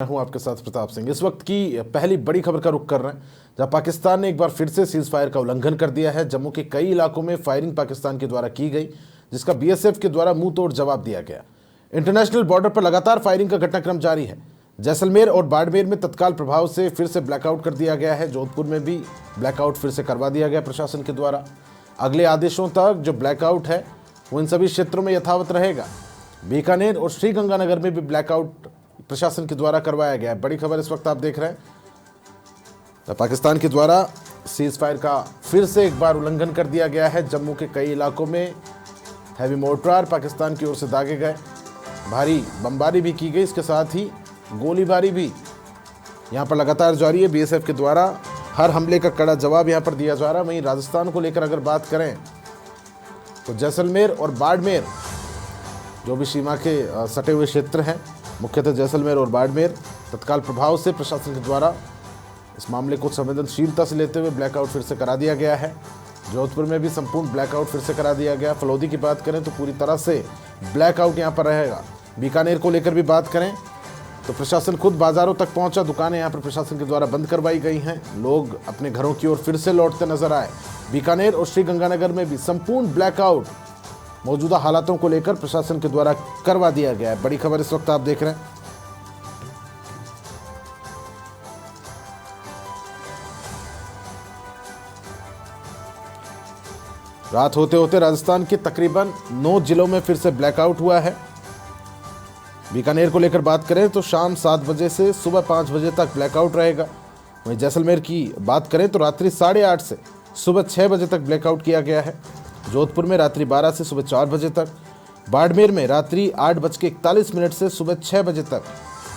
मैं हूं आपके साथ प्रताप सिंह। इस वक्त की पहली बड़ी खबर का रुख कर रहे हैं, जहां पाकिस्तान ने एक बार फिर से सीज फायर का उल्लंघन कर दिया है। जम्मू के कई इलाकों में फायरिंग पाकिस्तान के द्वारा की गई, जिसका बीएसएफ के द्वारा मुंह तोड़ जवाब दिया गया। इंटरनेशनल बॉर्डर पर लगातार फायरिंग का घटनाक्रम जारी है। जैसलमेर और बाड़मेर में तत्काल प्रभाव से फिर से ब्लैकआउट कर दिया गया है। जोधपुर में भी ब्लैकआउट फिर से करवा दिया गया प्रशासन के द्वारा। अगले आदेशों तक जो ब्लैकआउट है वो इन सभी क्षेत्रों में यथावत रहेगा। बीकानेर और श्रीगंगानगर में भी ब्लैकआउट प्रशासन के द्वारा करवाया गया है। बड़ी खबर इस वक्त आप देख रहे हैं, तो पाकिस्तान के द्वारा सीज फायर का फिर से एक बार उल्लंघन कर दिया गया है। जम्मू के कई इलाकों में हैवी मोर्टार पाकिस्तान की ओर से दागे गए, भारी बमबारी भी की गई, इसके साथ ही गोलीबारी भी यहाँ पर लगातार जारी है। बीएसएफ के द्वारा हर हमले का कड़ा जवाब यहाँ पर दिया जा रहा है। वहीं राजस्थान को लेकर अगर बात करें तो जैसलमेर और बाड़मेर जो भी सीमा के सटे हुए क्षेत्र हैं, मुख्यतः जैसलमेर और बाड़मेर, तत्काल प्रभाव से प्रशासन के द्वारा इस मामले को संवेदनशीलता से लेते हुए ब्लैकआउट फिर से करा दिया गया है। जोधपुर में भी संपूर्ण ब्लैकआउट फिर से करा दिया गया। फलौदी की बात करें तो पूरी तरह से ब्लैकआउट यहाँ पर रहेगा। बीकानेर को लेकर भी बात करें तो प्रशासन खुद बाजारों तक पहुंचा, दुकानें यहाँ पर प्रशासन के द्वारा बंद करवाई गई हैं, लोग अपने घरों की ओर फिर से लौटते नजर आए। बीकानेर और श्रीगंगानगर में भी संपूर्ण ब्लैकआउट मौजूदा हालातों को लेकर प्रशासन के द्वारा करवा दिया गया है। बड़ी खबर इस वक्त आप देख रहे हैं। रात होते होते राजस्थान के तकरीबन 9 जिलों में फिर से ब्लैकआउट हुआ है। बीकानेर को लेकर बात करें तो शाम 7 बजे से सुबह 5 बजे तक ब्लैकआउट रहेगा। वहीं जैसलमेर की बात करें तो रात्रि 8:30 से सुबह 6 बजे तक ब्लैकआउट किया गया है। जोधपुर में रात्रि 12 से सुबह 4 बजे तक, बाड़मेर में रात्रि 8:41 से सुबह 6 बजे तक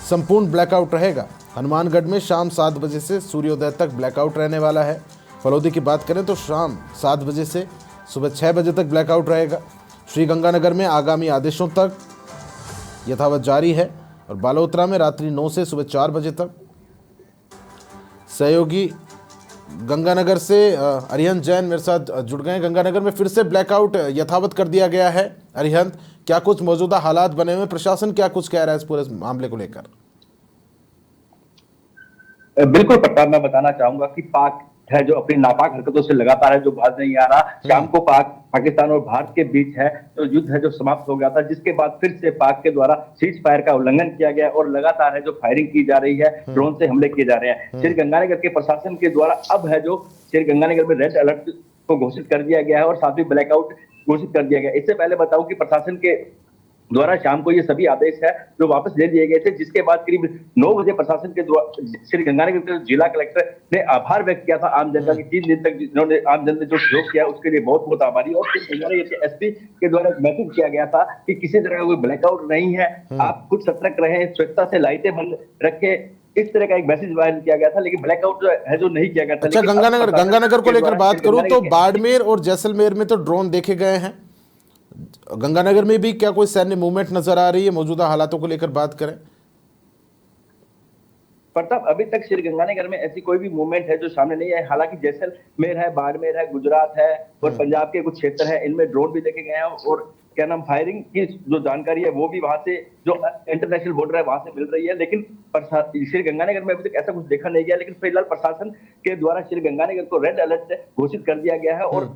संपूर्ण ब्लैकआउट रहेगा। हनुमानगढ़ में शाम 7 बजे से सूर्योदय तक ब्लैकआउट रहने वाला है। फलौदी की बात करें तो शाम 7 बजे से सुबह 6 बजे तक ब्लैकआउट रहेगा। श्रीगंगानगर में आगामी आदेशों तक यथावत जारी है और बालोतरा में रात्रि 9 से सुबह 4 बजे तक। सहयोगी गंगानगर से अरिहंत जैन मेरे साथ जुड़ गए हैं। गंगानगर में फिर से ब्लैकआउट यथावत कर दिया गया है। अरिहंत, क्या कुछ मौजूदा हालात बने हुए, प्रशासन क्या कुछ कह रहा है इस पूरे मामले को लेकर? बिल्कुल प्रताप, मैं बताना चाहूंगा कि पाक है जो अपनी नापाक हरकतों से लगातार है जो बाज नहीं आ रहा। शाम को पाकिस्तान और भारत के बीच है जो युद्ध है जो समाप्त हो गया था, जिसके बाद फिर से पाक के द्वारा सीज फायर का उल्लंघन किया गया और लगातार है जो फायरिंग की जा रही है, ड्रोन से हमले किए जा रहे हैं। श्रीगंगानगर के प्रशासन के द्वारा अब है जो श्रीगंगानगर में रेड अलर्ट को घोषित कर दिया गया है और साथ ही ब्लैकआउट घोषित कर दिया गया। इससे पहले बताऊं कि प्रशासन के द्वारा शाम को ये सभी आदेश है जो वापस ले लिए गए थे, जिसके बाद करीब 9 बजे प्रशासन के द्वारा श्रीगंगानगर के जिला कलेक्टर ने आभार व्यक्त किया था आम जनता की। 3 दिन तक जिन्होंने आम जनता जो सहयोग किया उसके लिए बहुत बहुत आभारी। और श्रीगंगानगर के एसपी के द्वारा मैसेज किया गया था कि किसी तरह का कोई ब्लैकआउट नहीं है, आप खुद सतर्क रहें, स्वच्छता से लाइटें बंद रखें, इस तरह का एक मैसेज वायरल किया गया था। लेकिन ब्लैकआउट है जो नहीं किया गया था। अच्छा, गंगानगर को लेकर बात करूं तो बाड़मेर और जैसलमेर में तो ड्रोन देखे गए हैं। गंगानगर में भी क्या कोई सैन्य मूवमेंट नजर आ रही है? मौजूदा हालातों को लेकर बात करें प्रताप, अभी तक श्रीगंगानगर में ऐसी कोई भी मूवमेंट है जो सामने नहीं है। हालांकि जैसलमेर है, बाड़मेर है, गुजरात है और पंजाब के कुछ क्षेत्र है, इनमें ड्रोन भी देखे गए हैं और क्या नाम फायरिंग की जो जानकारी है वो भी वहां से जो इंटरनेशनल बॉर्डर है वहां से मिल रही है। लेकिन श्रीगंगानगर में अभी तक ऐसा कुछ देखा नहीं गया। लेकिन फिलहाल प्रशासन के द्वारा श्रीगंगानगर को रेड अलर्ट घोषित कर दिया गया है और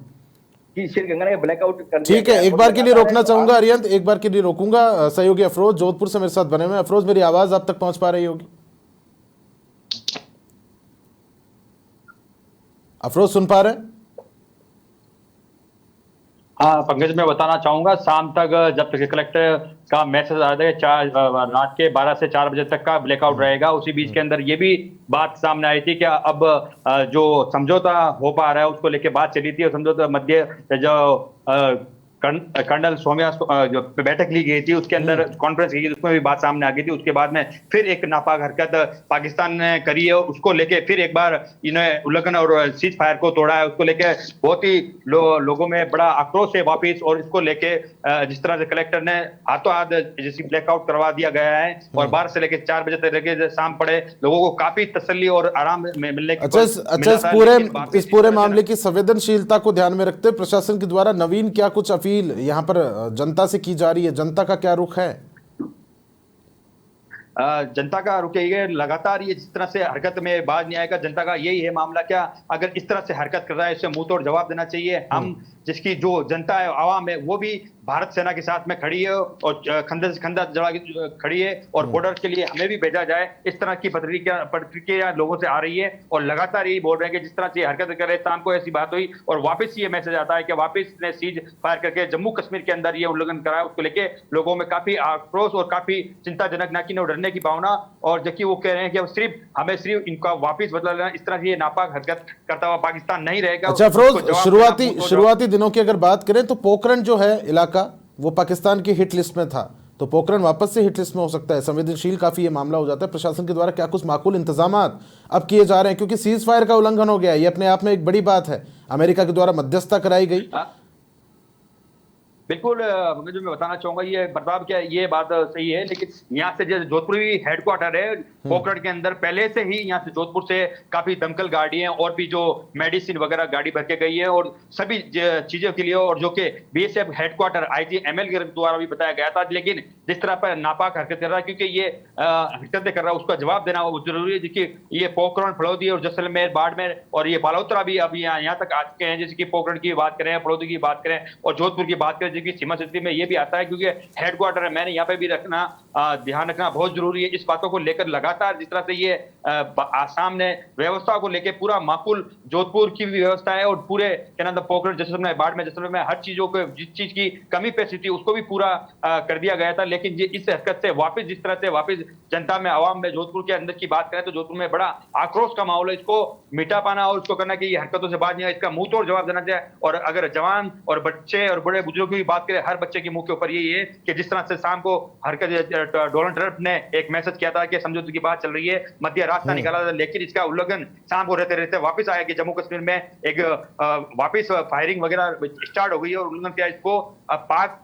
श्रीगंगानगर ब्लैकआउट कर दिया। ठीक है, एक बार के लिए रोकना चाहूंगा अरिहंत, एक बार के लिए रोकूंगा। सहयोगी अफरोज जोधपुर से मेरे साथ बने हुए। अफरोज, मेरी आवाज आप तक पहुंच पा रही होगी? अफरोज सुन पा रहे हैं? हाँ पंकज, मैं बताना चाहूंगा शाम तक जब तक कलेक्टर का मैसेज आ जाए रात के 12 से 4 बजे तक का ब्लैकआउट रहेगा। उसी बीच के अंदर ये भी बात सामने आई थी कि अब जो समझौता हो पा रहा है उसको लेके बात चली थी और समझौता मध्य जो कर्नल सौम्या जो बैठक ली गई थी उसके अंदर कॉन्फ्रेंस की गई, उसमें भी बात सामने आ गई थी। उसके बाद में फिर एक नापाक हरकत पाकिस्तान ने करी है, उसको लेके फिर एक बार इन्हें उल्लंघन और सीज फायर को तोड़ा है। उसको लेके बहुत ही लोगों में बड़ा आक्रोश है वापिस। और इसको लेके जिस तरह से कलेक्टर ने हाथों हाथ जैसी ब्लैकआउट करवा दिया गया है और 12 से लेकर 4 बजे तक लेके शाम पड़े, लोगों को काफी तसल्ली और आराम मिलने की। अच्छा, इस पूरे मामले की संवेदनशीलता को ध्यान में रखते हुए प्रशासन के द्वारा नवीन क्या कुछ अपील यहाँ पर जनता से की जा रही है? जनता का क्या रुख है? जनता का रुकेगा लगातार, ये जिस तरह से हरकत में बाज नहीं आएगा। जनता का यही है मामला, क्या अगर इस तरह से हरकत कर रहा है इसे मुंह तोड़ जवाब देना चाहिए। हम जिसकी जो जनता है, आवाम है, वो भी भारत सेना के साथ में खड़ी है और खंडे से खंडा जड़ा के खड़ी है, और बॉर्डर के लिए हमें भी भेजा जाए। इस तरह की प्रतिक्रिया लोगों से आ रही है और लगातार यही बोल रहे हैं कि जिस तरह से हरकत कर रहे, शाम को ऐसी बात हुई और वापस ये मैसेज आता है कि वापस ने सीज फायर करके जम्मू कश्मीर के अंदर ये उल्लंघन करा है। उसको लेके लोगों में काफी आक्रोश और काफी चिंताजनक, ना कि डरने की भावना, और जबकि वो कह रहे हैं कि अब हमें सिर्फ इनका वापस बदला लेना, इस तरह से ये नापाक हरकत करता हुआ पाकिस्तान नहीं रहेगा। अच्छा फिरोज, शुरुआती दिनों की अगर बात करें तो पोखरण जो है इलाका वो पाकिस्तान की हिट लिस्ट में था, तो पोखरण वापस से हिट लिस्ट में हो सकता है, संवेदनशील काफी ये मामला हो जाता है। प्रशासन के द्वारा क्या कुछ माकूल इंतजामात अब किए जा रहे हैं, क्योंकि सीज फायर का उल्लंघन हो गया है, ये अपने आप में एक बड़ी बात है, अमेरिका के द्वारा मध्यस्थता कराई गई। बिल्कुल जो मैं बताना चाहूंगा, ये बर्ताव क्या है, ये बात सही है, लेकिन यहाँ से जो जोधपुर हेडक्वार्टर है पोखरण के अंदर, पहले से ही यहाँ से जोधपुर से काफी दमकल गाड़ियां और भी जो मेडिसिन वगैरह गाड़ी भर के गई है और सभी चीजों के लिए, और जो कि बीएसएफ हेडक्वार्टर आईजी एमएल के द्वारा भी बताया गया था। लेकिन जिस तरह पर नापाक हरकत कर रहा है, क्योंकि ये हरकतें कर रहा है, उसका जवाब देना वो जरूरी है। देखिए ये पोखरण, फलौदी और जैसलमेर, बाड़मेर और ये बालोतरा भी अभी यहाँ तक आ चुके हैं। जैसे कि पोखरण की बात करें, फलौदी की बात करें और जोधपुर की बात करें, की सीमा स्थिति में ये भी आता है, क्योंकि हेडक्वार्टर है। मैंने यहाँ पे भी ध्यान रखना बहुत जरूरी है। इस बातों को लेकर लगातार जिस तरह से ये आसाम ने व्यवस्था को लेकर पूरा माकूल, जोधपुर की भी व्यवस्था है और पूरे क्या नाम, पोखरण, जैसलमेर, बाड़मेर, जैसलमेर में हर चीजों को, जिस चीज की कमी पेशी थी उसको भी पूरा कर दिया गया था। लेकिन ये इस हरकत से वापस, जिस तरह से वापस जनता में, आवाम में, जोधपुर के अंदर की बात करें तो जोधपुर में बड़ा आक्रोश का माहौल है। इसको मिटा पाना और इसको करना कि ये हरकतों से बात नहीं है, इसका मुंह तोड़ जवाब देना चाहिए। और अगर जवान और बच्चे और बड़े बुजुर्गों की बात करें, हर बच्चे के मुंह के ऊपर यही है कि जिस तरह से शाम को हरकत डोनाल्ड ट्रंप ने एक मैसेज किया था कि समझौते की बात चल रही है, मध्य रास्ता निकाला था, लेकिन इसका उल्लंघन शाम को रहते रहते वापस आया कि जम्मू कश्मीर में एक वापस फायरिंग वगैरह स्टार्ट हो गई है और उल्लंघन किया। इसको पाक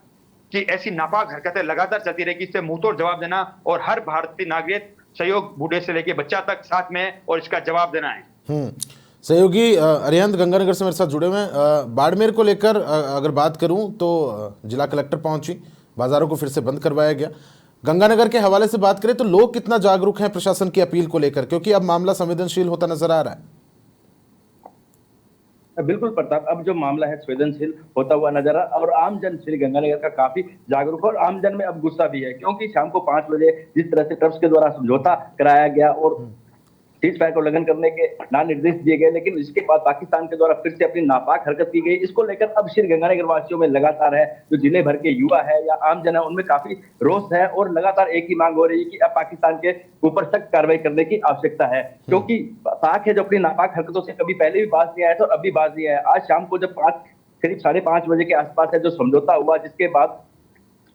की ऐसी नापाक हरकतें लगातार चलती रहेगी, इससे मुंहतोड़ जवाब देना और हर भारतीय नागरिक, सहयोग बूढ़े से लेके बच्चा तक साथ में, और इसका जवाब देना है। सहयोगी अरिहंत गंगानगर से मेरे साथ जुड़े हुए हैं। बाड़मेर को लेकर अगर बात करूं तो जिला कलेक्टर पहुंची, बाजारों को फिर से बंद करवाया गया। गंगानगर के हवाले से बात करें तो लोग कितना जागरूक हैं प्रशासन की अपील को लेकर, क्योंकि अब मामला संवेदनशील होता नजर आ रहा है। बिल्कुल प्रताप, अब जो मामला है संवेदनशील होता हुआ नजर आ, और आमजन श्री गंगानगर का काफी जागरूक, और आमजन में अब गुस्सा भी है, क्योंकि शाम को 5 बजे जिस तरह से ट्रस्ट के द्वारा समझौता कराया गया और सीज फायर का उल्लंघन करने के ना निर्देश दिए गए, लेकिन इसके बाद पाकिस्तान के द्वारा फिर से अपनी नापाक हरकत की गई। इसको लेकर अब श्री गंगानगर वासियों में लगातार है, जो जिले भर के युवा है या आम जन है, उनमें काफी रोष है और लगातार एक ही मांग हो रही है कि अब पाकिस्तान के ऊपर सख्त कार्रवाई करने की आवश्यकता है, क्योंकि पाक है जो अपनी नापाक हरकतों से कभी पहले भी बाज नहीं आया था और अभी बाज नहीं आया। आज शाम को जब करीब 5:30 बजे के आसपास है जो समझौता हुआ, जिसके बाद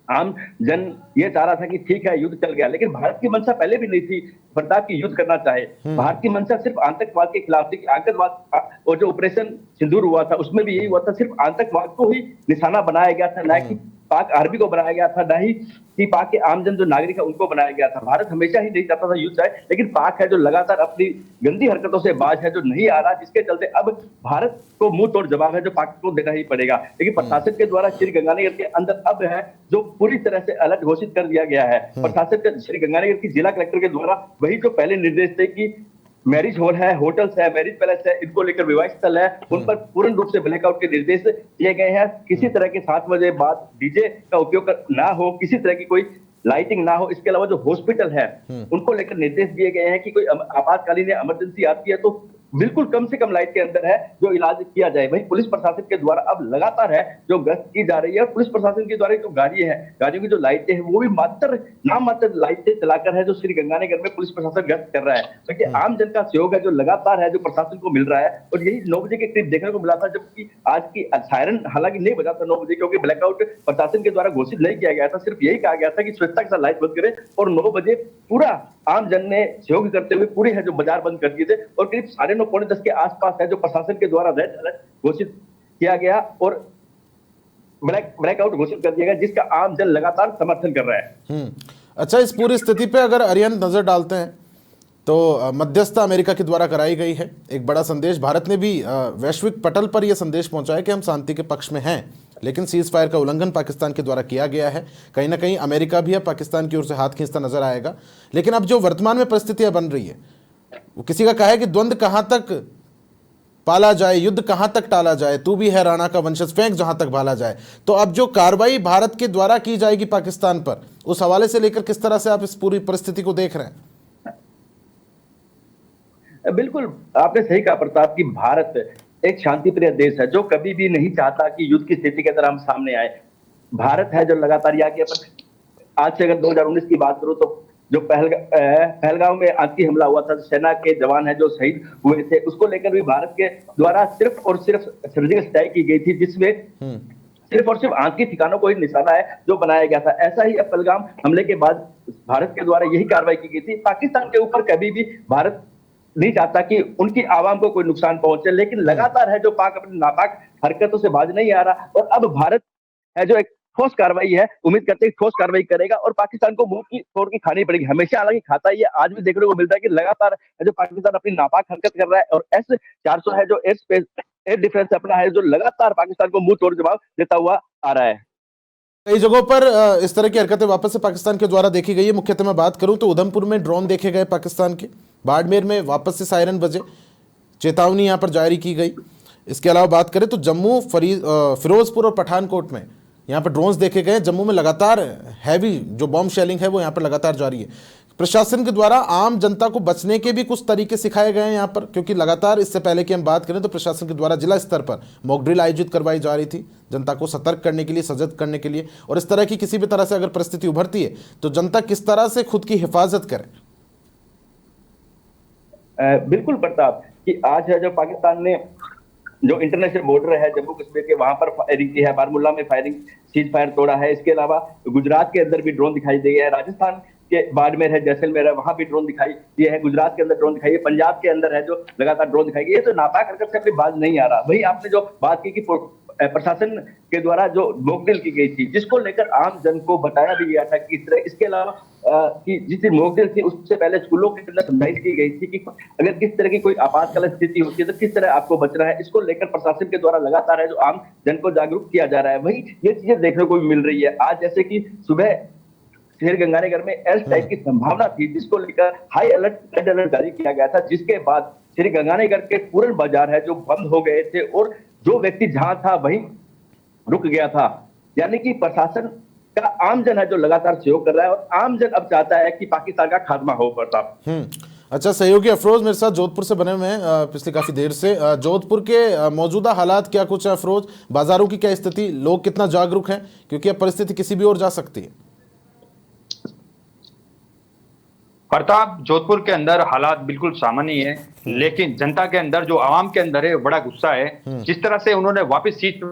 आम जन ये चाह रहा था कि ठीक है युद्ध चल गया, लेकिन भारत की मंशा पहले भी नहीं थी प्रताप की युद्ध करना चाहे। भारत की मंशा सिर्फ आतंकवाद के खिलाफ थी। आतंकवाद और जो ऑपरेशन सिंदूर हुआ था उसमें भी यही हुआ था, सिर्फ आतंकवाद को ही निशाना बनाया गया था, ना कि पाक आर्मी को बनाया गया था, ना ही कि पाक के आमजन जो नागरिक है उनको बनाया गया था। भारत हमेशा ही नहीं चाहता था युद्ध जाए, लेकिन पाक है जो लगातार अपनी गंदी हरकतों से बाज है, जो नहीं आ रहा, जिसके चलते अब भारत को मुंह तोड़ जवाब है जो पाक को देना ही पड़ेगा। लेकिन प्रशासन के द्वारा श्री गंगानगर के अंदर अब है जो पूरी तरह से अलर्ट घोषित कर दिया गया है। प्रशासन के श्री गंगानगर की जिला कलेक्टर के द्वारा वही जो पहले निर्देश थे कि मैरिज हॉल है, होटल्स है, मैरिज पैलेस है, इनको लेकर विवाह स्थल है, उन पर पूर्ण रूप से ब्लैकआउट के निर्देश दिए गए हैं। किसी तरह के 7 बजे बाद डीजे का उपयोग ना हो, किसी तरह की कोई लाइटिंग ना हो। इसके अलावा जो हॉस्पिटल है उनको लेकर निर्देश दिए गए हैं कि कोई आपातकालीन या इमरजेंसी आती है तो बिल्कुल कम से कम लाइट के अंदर है जो इलाज किया जाए। वही पुलिस प्रशासन के द्वारा अब लगातार है जो गश्त की जा रही है। पुलिस प्रशासन के द्वारा जो गाड़ियों की जो लाइटें हैं वो भी नाम मात्र लाइटें चलाकर है जो श्री गंगानगर में पुलिस प्रशासन गश्त कर रहा है, क्योंकि आम जन का सहयोग है जो लगातार है जो प्रशासन को मिल रहा है। और यही 9 बजे के करीब देखने को मिला था, जबकि आज की सायरन हालांकि नहीं बजा था 9 बजे, क्योंकि ब्लैकआउट प्रशासन के द्वारा घोषित नहीं किया गया था। सिर्फ यही कहा गया था कि स्वच्छता के साथ लाइट बंद करें, और 9 बजे पूरा आम जन ने सहयोग करते हुए पूरे है जो बाजार बंद कर दिए थे। और करीब 9:30 पौने 10 के आसपास है जो प्रशासन के द्वारा रेड अलर्ट घोषित किया गया और ब्लैकआउट घोषित कर दिया गया, जिसका आम जन लगातार समर्थन कर रहा है। अच्छा, इस पूरी स्थिति पे अगर अरिहंत नजर डालते हैं तो मध्यस्थता अमेरिका के द्वारा कराई गई है, एक बड़ा संदेश भारत ने भी वैश्विक पटल पर यह संदेश पहुंचाया कि हम शांति के पक्ष में हैं लेकिन सीज फायर का उल्लंघन पाकिस्तान के द्वारा किया गया है। कहीं ना कहीं अमेरिका भी अब पाकिस्तान की ओर से हाथ खींचता नजर आएगा। लेकिन अब जो वर्तमान में परिस्थितियां बन रही है, वो किसी का कहा है कि द्वंद्व कहां तक पाला जाए, युद्ध कहां तक टाला जाए, तू भी है राणा का वंशज, फेंक जहां तक भाला जाए। तो अब जो कार्रवाई भारत के द्वारा की जाएगी पाकिस्तान पर, उस हवाले से लेकर किस तरह से आप इस पूरी परिस्थिति को देख रहे हैं? बिल्कुल, आपने सही कहा प्रताप कि भारत एक शांति प्रिय देश है जो कभी भी नहीं चाहता कि युद्ध की स्थिति के अंदर हम सामने आए। भारत है जो लगातार यहाँ के आज से अगर 2019 की बात करूं तो जो पहलगांव में आतंकी हमला हुआ था, सेना के जवान है जो शहीद हुए थे, उसको लेकर भी भारत के द्वारा सिर्फ और सिर्फ सर्जिकल स्ट्राइक की गई थी, जिसमें सिर्फ और सिर्फ आतंकी ठिकानों को ही निशाना है जो बनाया गया था। ऐसा ही पहलगाम हमले के बाद भारत के द्वारा यही कार्रवाई की गई थी। पाकिस्तान के ऊपर कभी भी भारत नहीं चाहता कि उनकी आवाम को कोई नुकसान पहुंचे, लेकिन लगातार है जो पाक अपनी नापाक हरकतों से बाज नहीं आ रहा। और अब भारत है जो एक ठोस कार्रवाई है, उम्मीद करते हैं ठोस कार्रवाई करेगा और पाकिस्तान को मुंह की तोड़ की खानी पड़ेगी। हमेशा हालांकि खाता ही है, आज भी देखने को मिलता है कि लगातार है जो पाकिस्तान अपनी नापाक हरकत कर रहा है और S-400 है जो एयर डिफेंस अपना है जो लगातार पाकिस्तान को मुंह तोड़ जवाब देता हुआ आ रहा है। कई जगहों पर इस तरह की हरकतें वापस से पाकिस्तान के द्वारा देखी गई है। मुख्यतः मैं बात करूं तो उधमपुर में ड्रोन देखे गए पाकिस्तान के, बाड़मेर में वापस से सायरन बजे, चेतावनी यहां पर जारी की गई। इसके अलावा बात करें तो जम्मू, फिरोजपुर और पठानकोट में यहाँ पर ड्रोन्स देखे गए। जम्मू में लगातार हैवी जो बॉम्ब शेलिंग है वो यहाँ पर लगातार जारी है। प्रशासन के द्वारा आम जनता को बचने के भी कुछ तरीके सिखाए गए हैं यहाँ पर, क्योंकि लगातार इससे पहले कि हम बात करें तो प्रशासन के द्वारा जिला स्तर पर मॉक ड्रिल आयोजित करवाई जा रही थी जनता को सतर्क करने के लिए, सजग करने के लिए। और इस तरह की किसी भी तरह से अगर परिस्थिति उभरती है तो जनता किस तरह से खुद की हिफाजत करे। बिल्कुल प्रताप कि आज है जो पाकिस्तान ने जो इंटरनेशनल बॉर्डर है जम्मू कश्मीर के, वहां पर फायरिंग की है, बारामूला में फायरिंग, सीज फायर तोड़ा है। इसके अलावा गुजरात के अंदर भी ड्रोन दिखाई दिए है, राजस्थान के बाड़मेर है, जैसलमेर है, वहां भी ड्रोन दिखाई दिए है, गुजरात के अंदर ड्रोन दिखाई है, पंजाब के अंदर है जो लगातार ड्रोन दिखाई गई। ये तो नापाक हरकत से अपनी बात नहीं आ रहा। वही आपने जो बात की कि प्रशासन के द्वारा जो मॉकड्रिल की गई थी, जिसको लेकर आम जन को बताया भी गया था कि इस तरह। इसके अलावा कि जिस दिन मॉकड्रिल थी उससे पहले स्कूलों के अंदर समझाइश की गई थी कि अगर किस तरह की कोई आपातकालीन स्थिति होती है तो किस तरह आपको बचना है। इसको लेकर प्रशासन के द्वारा लगातार है जो आम जन को जागरूक किया जा रहा है। वही ये चीजें देखने को भी मिल रही है। आज जैसे कि सुबह श्रीगंगानगर में एयर स्ट्राइक की संभावना थी, जिसको लेकर हाई अलर्ट, रेड अलर्ट जारी किया गया था, जिसके बाद श्रीगंगानगर के पूरन बाजार है जो बंद हो गए थे और जो व्यक्ति जहां था वहीं रुक गया था। यानी कि प्रशासन का आमजन है जो लगातार सहयोग कर रहा है और आमजन अब चाहता है कि पाकिस्तान का खात्मा हो। प्रताप अच्छा, सहयोगी अफरोज मेरे साथ जोधपुर से बने हुए हैं पिछले काफी देर से। जोधपुर के मौजूदा हालात क्या कुछ है अफरोज? बाजारों की क्या स्थिति, लोग कितना जागरूक हैं, क्योंकि अब परिस्थिति किसी भी ओर जा सकती है। प्रताप, जोधपुर के अंदर हालात बिल्कुल सामान्य है, लेकिन जनता के अंदर, जो आवाम के अंदर है, बड़ा गुस्सा है। जिस तरह से उन्होंने वापस सीट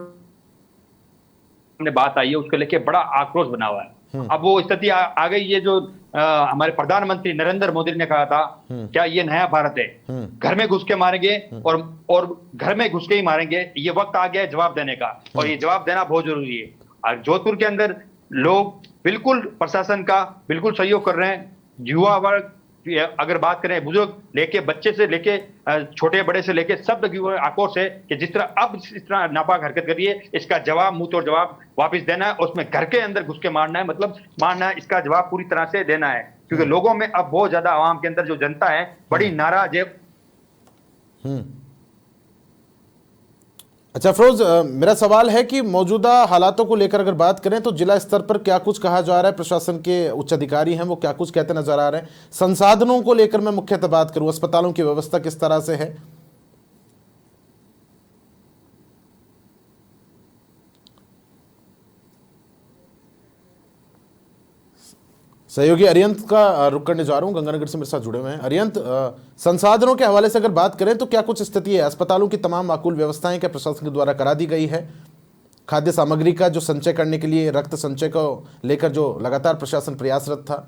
बात आई है उसको लेके बड़ा आक्रोश बना हुआ है। अब वो स्थिति आ गई है जो हमारे प्रधानमंत्री नरेंद्र मोदी ने कहा था, क्या ये नया भारत है, घर में घुस के मारेंगे और घर में घुस के ही मारेंगे। ये वक्त आ गया है जवाब देने का और ये जवाब देना बहुत जरूरी है। और जोधपुर के अंदर लोग बिल्कुल प्रशासन का बिल्कुल सहयोग कर रहे हैं। युवा वर्ग, अगर बात करें, बुजुर्ग लेके, बच्चे से लेके, छोटे बड़े से लेके सब आक्रोश है कि जिस तरह अब इस तरह नापाक हरकत करिए, इसका जवाब, मुंह तोड़ जवाब वापस देना है। उसमें घर के अंदर घुस के मारना है, मतलब मारना है, इसका जवाब पूरी तरह से देना है। क्योंकि लोगों में अब बहुत ज्यादा, आवाम के अंदर जो जनता है बड़ी नाराज है। अच्छा अफरोज, मेरा सवाल है कि मौजूदा हालातों को लेकर अगर बात करें तो जिला स्तर पर क्या कुछ कहा जा रहा है, प्रशासन के उच्च अधिकारी हैं वो क्या कुछ कहते नजर आ रहे हैं? संसाधनों को लेकर मैं मुख्यतः बात करूं, अस्पतालों की व्यवस्था किस तरह से है? सहयोगी अरियंत का रुख करने जा रहा हूं, गंगानगर से मेरे साथ जुड़े हुए हैं। अरियंत, संसाधनों के हवाले से अगर बात करें तो क्या कुछ स्थिति है? अस्पतालों की तमाम माकूल व्यवस्थाएं क्या प्रशासन के द्वारा करा दी गई है? खाद्य सामग्री का जो संचय करने के लिए, रक्त संचय को लेकर जो लगातार प्रशासन प्रयासरत था?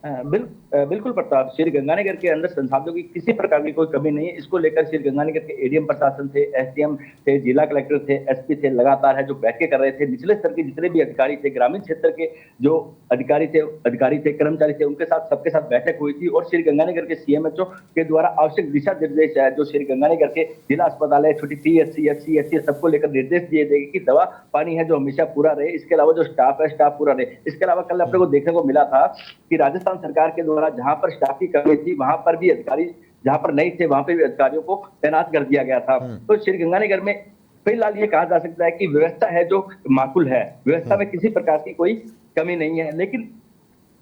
बिल्कुल प्रताप, श्री गंगानगर के अंदर संसाधनों की किसी प्रकार की कोई कमी नहीं है। इसको लेकर श्री गंगानगर के एडीएम प्रशासन थे, एसडीएम थे, जिला कलेक्टर थे, एसपी थे, लगातार है जो बैठकें कर रहे थे। निचले स्तर के जितने भी अधिकारी थे, ग्रामीण क्षेत्र के जो अधिकारी थे, कर्मचारी थे, उनके साथ सबके साथ बैठक हुई थी और श्री गंगानगर के सीएमएचओ के द्वारा आवश्यक दिशा निर्देश है जो श्री गंगानगर के जिला अस्पताल है, छोटी पीएचसी, एफसीएचसी सबको लेकर निर्देश दिए गए कि दवा पानी है जो हमेशा पूरा रहे। इसके अलावा जो स्टाफ है, स्टाफ पूरा रहे। इसके अलावा कल अपने को देखने को मिला था कि राजस्थान सरकार के द्वारा जहां पर स्टाफ की कमी थी वहां पर भी अधिकारी, जहां पर नहीं थे वहां पर भी अधिकारियों को तैनात कर दिया गया था। तो श्री गंगानगर में फिलहाल ये कहा जा सकता है कि व्यवस्था है जो माकूल है, व्यवस्था में किसी प्रकार की कोई कमी नहीं है। लेकिन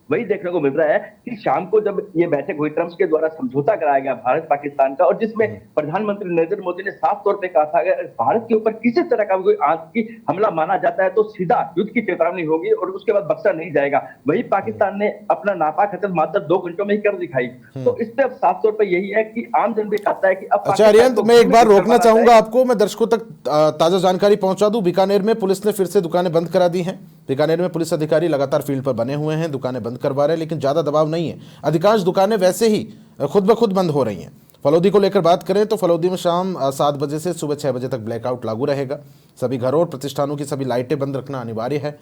वही देखने को मिल रहा है कि शाम को जब ये बैठक हुई, ट्रंप के द्वारा समझौता कराया गया भारत पाकिस्तान का, और जिसमें प्रधानमंत्री नरेंद्र मोदी ने साफ तौर पे कहा था अगर भारत के ऊपर किसी तरह का कोई आतंकी हमला माना जाता है तो सीधा युद्ध की चेतावनी होगी और उसके बाद बख्शा नहीं जाएगा। वही पाकिस्तान ने अपना नापाक हरकत मात्र 2 घंटों में ही कर दिखाई। तो इससे अब साफ तौर पर यही है कि आम जन भी चाहता है कि अब अच्छा अरिहंत, मैं एक बार रोकना चाहूंगा आपको, मैं दर्शकों तक ताजा जानकारी पहुंचा दूं। बीकानेर में पुलिस ने फिर से दुकानें बंद करा दी हैं। बीकानेर में पुलिस अधिकारी लगातार फील्ड पर बने हुए हैं, दुकानें बंद करवा रहे हैं, लेकिन ज्यादा दबाव नहीं है। अधिकांश दुकानें वैसे ही खुद ब खुद बंद हो रही हैं। फलौदी को लेकर बात करें तो फलौदी में शाम 7 बजे से सुबह 6 बजे तक ब्लैकआउट लागू रहेगा। सभी घरों और प्रतिष्ठानों की सभी लाइटें बंद रखना अनिवार्य है।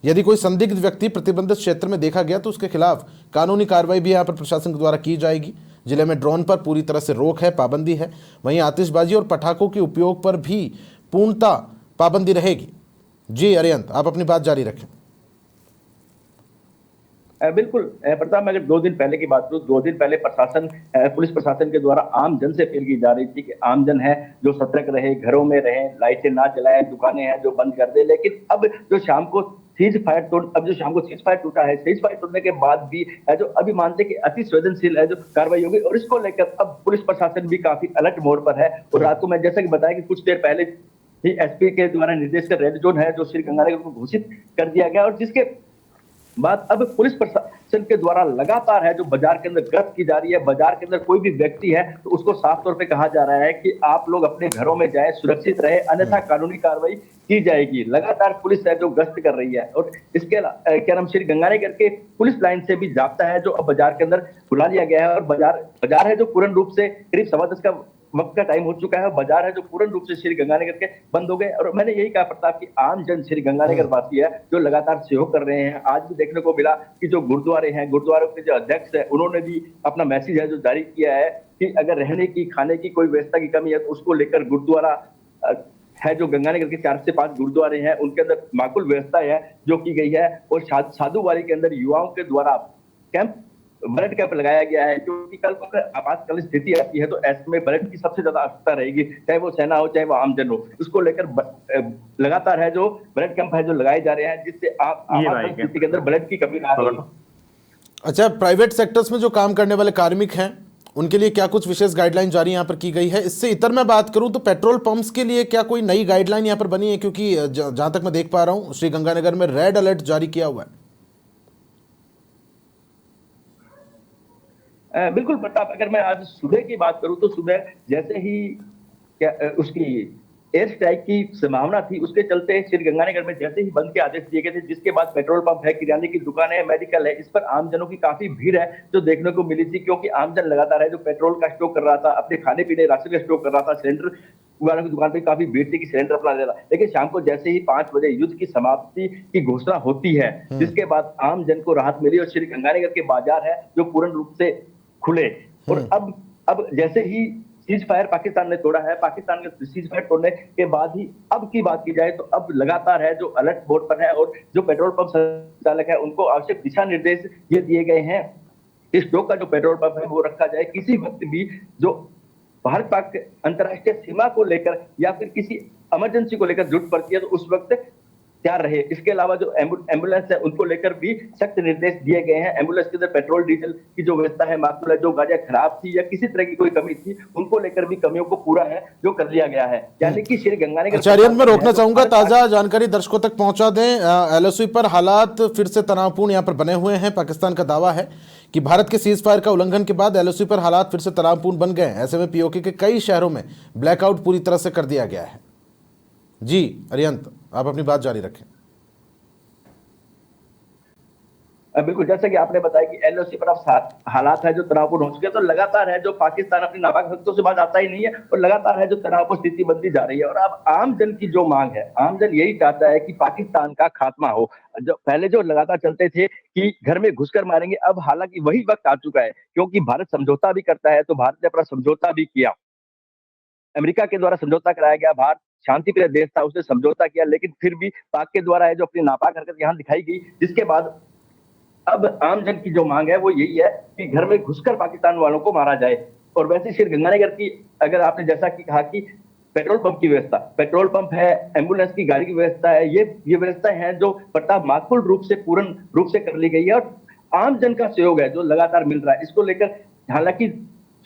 यदि कोई संदिग्ध व्यक्ति प्रतिबंधित क्षेत्र में देखा गया तो उसके खिलाफ कानूनी कार्रवाई भी यहाँ पर प्रशासन के द्वारा की जाएगी। जिले में ड्रोन पर पूरी तरह से रोक है, पाबंदी है। वहीं आतिशबाजी और पटाखों के उपयोग पर भी पूर्णतः पाबंदी रहेगी। जी अरिहंत, आप अपनी बात जारी रखें। बिल्कुल प्रताप, मैं अगर 2 दिन पहले की बात करूं, 2 दिन पहले पुलिस प्रशासन के द्वारा आम जन से अपील की जा रही थी कि आम जन है जो सतर्क रहे, घरों में रहे, लाइटें ना जलाएं, दुकानें हैं जो बंद कर दे। लेकिन अब जो शाम को सीज फायर टूटा है, सीज फायर टूटने के बाद भी है जो अभी मानते कि अति संवेदनशील है जो कार्रवाई होगी और इसको लेकर अब पुलिस प्रशासन भी काफी अलर्ट मोड पर है। और रात को मैं जैसा कि बताया कि कुछ देर पहले ही एसपी के द्वारा निर्देश कर रेड जोन है जो श्री गंगानगर को घोषित कर दिया गया और जिसके बाद अब पुलिस प्रशासन के द्वारा लगातार है जो बाजार के अंदर गश्त की जा रही है। बाजार के अंदर कोई भी व्यक्ति है तो उसको साफ तौर पे कहा जा रहा है कि आप लोग अपने घरों में जाएं, सुरक्षित रहे, अन्यथा कानूनी कार्रवाई की जाएगी। लगातार पुलिस है जो गश्त कर रही है और इसके क्या नाम श्री गंगानगर के पुलिस लाइन से भी जाब्ता है जो अब बाजार के अंदर बुला लिया गया है और बाजार है जो पूर्ण रूप से करीब 10:15 का वक्त का टाइम हो चुका है। बाजार है जो पूर्ण रूप से श्री गंगानगर के बंद हो गए और मैंने यही कहा प्रताप कि आम जन श्री गंगानगर वासी है जो लगातार सहयोग कर रहे हैं। आज भी देखने को मिला कि जो गुरुद्वारे हैं, गुरुद्वारों के जो अध्यक्ष है उन्होंने भी अपना मैसेज है जो जारी किया है कि अगर रहने की, खाने की कोई व्यवस्था की कमी है तो उसको लेकर गुरुद्वारा है जो गंगानगर के 4 से 5 गुरुद्वारे हैं उनके अंदर माकूल व्यवस्था है जो की गई है। और साधुवारी के अंदर युवाओं के द्वारा ब्लड कैंप लगाया गया है क्योंकि कल को आपातकालीन स्थिति आती है तो ऐसे में ब्लड की सबसे ज्यादा आवश्यकता रहेगी, चाहे वो सेना हो चाहे वो आमजन हो। उसको लेकर लगातार है जो ब्लड कैंप है जो लगाए जा रहे हैं जिससे आपातकालीन स्थिति के अंदर ब्लड की कमी ना हो। अच्छा, प्राइवेट सेक्टर्स में जो काम करने वाले कार्मिक हैं उनके लिए क्या कुछ विशेष गाइडलाइन जारी यहाँ पर की गई है? इससे इतर मैं बात करूं तो पेट्रोल पंप्स के लिए क्या कोई नई गाइडलाइन यहाँ पर बनी है? क्योंकि जहां तक मैं देख पा रहा हूं श्री गंगानगर में रेड अलर्ट जारी किया हुआ है। बिल्कुल प्रताप, अगर मैं आज सुबह की बात करूं तो सुबह जैसे ही उसकी एयर स्ट्राइक की संभावना थी उसके चलते श्री गंगानगर में जैसे ही बंद के आदेश दिए गए थे, जिसके बाद पेट्रोल पंप है, किराने की दुकानें है, मेडिकल है, इस पर आमजनों की काफी भीड़ है जो देखने को मिली थी क्योंकि आमजन लगातार है जो पेट्रोल का स्टॉक कर रहा था, अपने खाने पीने राशन का स्टॉक कर रहा था। सिलेंडर वालों की दुकान पर काफी भीड़ थी कि सिलेंडर अपना ले रहा। लेकिन शाम को जैसे ही 5 बजे युद्ध की समाप्ति की घोषणा होती है जिसके बाद आम जन को राहत मिली और श्री गंगानगर के बाजार है जो पूर्ण रूप से खुले। और अब जैसे ही सीज फायर पाकिस्तान ने तोड़ा है, पाकिस्तान ने सीज फायर तोड़ने के बाद ही अब की बात की जाए तो अब लगातार है जो अलर्ट मोड पर है और जो पेट्रोल पंप संचालक है उनको आवश्यक दिशा निर्देश ये दिए गए हैं कि स्टॉक का जो पेट्रोल पंप है वो रखा जाए। किसी वक्त भी जो भारत पाक अंतरराष्ट्रीय सीमा को लेकर या फिर किसी इमरजेंसी को लेकर जरूरत पड़ती है तो उस वक्त तैयार रहे। इसके अलावा जो एम्बुलेंस है उनको लेकर भी सख्त निर्देश दिए गए हैं। एम्बुलेंस के अंदर पेट्रोल डीजल की जो व्यवस्था है माकूल है, जो गाड़ियां खराब थी या किसी तरह की कोई कमी थी उनको लेकर भी कमियों को पूरा है जो कर लिया गया है। यानी कि श्री गंगानगर आचार्य में रोकना चाहूंगा, ताजा जानकारी दर्शकों तक पहुंचा दें। एलओसी पर हालात फिर से तनावपूर्ण यहाँ पर बने हुए हैं। पाकिस्तान का दावा है कि भारत के सीज फायर का उल्लंघन के बाद एलओसी पर हालात फिर से तनावपूर्ण बन गए हैं। ऐसे में पीओके के कई शहरों में ब्लैकआउट पूरी तरह से कर दिया गया है। जी अरिहंत, आप अपनी बात जारी रखें। बिल्कुल, जैसा कि आपने बताया कि एलओसी पर अब हालात है जो तनावपूर्ण हो चुके हैं, तो लगातार है जो पाकिस्तान अपनी नापाक हरकतों से बाज आता ही नहीं है और लगातार है जो तनावपूर्ण स्थिति बनती जा रही है। और अब आम जन की जो मांग है, आम जन यही चाहता है कि पाकिस्तान का खात्मा हो। जो पहले जो लगातार चलते थे कि घर में घुसकर मारेंगे, अब हालांकि वही वक्त आ चुका है, क्योंकि भारत समझौता भी करता है, तो भारत ने अपना समझौता भी किया। अमेरिका के द्वारा समझौता कराया गया, भारत शांति प्रिय देश था, उसने समझौता किया, लेकिन फिर भी पाक के द्वारा है जो अपनी नापाक हरकत यहाँ दिखाई गई, जिसके बाद अब आम जन की जो मांग है वो यही है कि घर में घुसकर पाकिस्तान वालों को मारा जाए। और वैसे श्रीगंगानगर की अगर आपने जैसा कि कहा कि पेट्रोल पंप की व्यवस्था, पेट्रोल पंप है, एम्बुलेंस की गाड़ी की व्यवस्था है, ये व्यवस्थाएं हैं जो प्रतापमाकपूर्ण रूप से पूर्ण रूप से कर ली गई है और आम जन का सहयोग है जो लगातार मिल रहा है। इसको लेकर हालांकि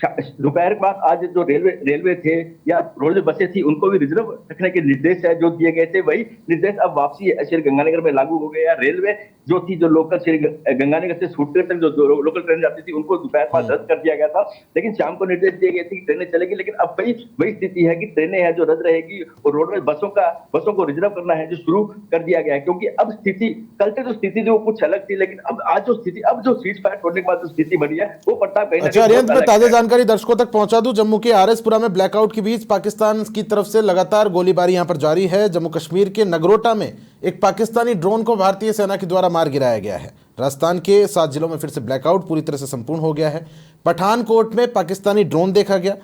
दोपहर के बाद आज जो रेलवे थे या रोडवेज बसें थी, उनको भी रिजर्व रखने के निर्देश है जो दिए गए थे, वही निर्देश अब वापसी श्री गंगानगर में लागू हो गए हैं। रेलवे जो थी, जो लोकल श्री गंगानगर से सूटकर तक जो लोकल ट्रेन जाती थी, उनको दोपहर बाद रद्द कर दिया गया था, लेकिन शाम को निर्देश दिए गए थे कि ट्रेनें चलेगी। लेकिन अब वही स्थिति है कि ट्रेनें हैं जो रद्द रहेगी और रोडवेज बसों को रिजर्व करना है जो शुरू कर दिया गया है, क्योंकि अब स्थिति कल से जो स्थिति थी वो कुछ अलग थी, लेकिन अब आज जो स्थिति, अब जो सीज फायर छोड़ने के बाद जो स्थिति बनी है वो प्रताप कहीं ना अच्छा कहीं अरिहंत, बहुत मैं अलग ताजा है। जानकारी दर्शकों तक पहुंचा दूं। जम्मू के आरएसपुरा में ब्लैकआउट के बीच पाकिस्तान की तरफ से लगातार गोलीबारी यहां पर जारी है। जम्मू कश्मीर के नगरोटा में एक पाकिस्तानी ड्रोन को भारतीय सेना के द्वारा मार गिराया गया है। राजस्थान के 7 जिलों में फिर से ब्लैकआउट पूरी तरह से संपूर्ण हो गया है। पठानकोट में पाकिस्तानी ड्रोन देखा गया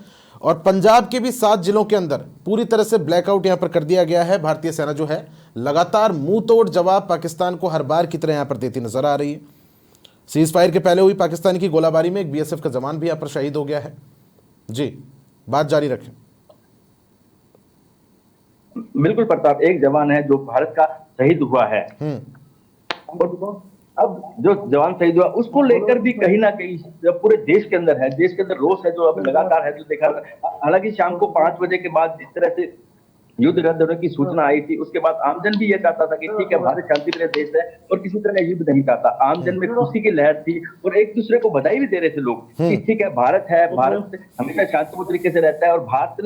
और पंजाब के भी 7 जिलों के अंदर पूरी तरह से ब्लैकआउट यहां पर कर दिया गया है। भारतीय सेना जो है लगातार मुंह तोड़ जवाब पाकिस्तान को हर बार की तरह यहां पर देती नजर आ रही है। सीज फायर के पहले हुई पाकिस्तान की गोलाबारी में एक बीएसएफ का जवान भी यहां पर शहीद हो गया है। जी, बात जारी रखें। बिल्कुल प्रताप, एक जवान है जो भारत का शहीद हुआ है। अब जो जवान शहीद हुआ उसको लेकर भी कहीं ना कहीं जब पूरे देश के अंदर है, देश के अंदर रोष है जो अब लगातार है जो देखा। हालांकि शाम को 5 बजे के बाद जिस तरह से युद्ध रद्द होने की सूचना आई थी, उसके बाद आमजन भी ये चाहता था कि ठीक है, भारत शांति प्रिय देश है और किसी तरह का युद्ध नहीं चाहता। आमजन में खुशी की लहर थी और एक दूसरे को बधाई भी दे रहे थे लोग कि ठीक है, भारत है, भारत हमेशा शांतिपूर्ण तरीके से रहता है और भारत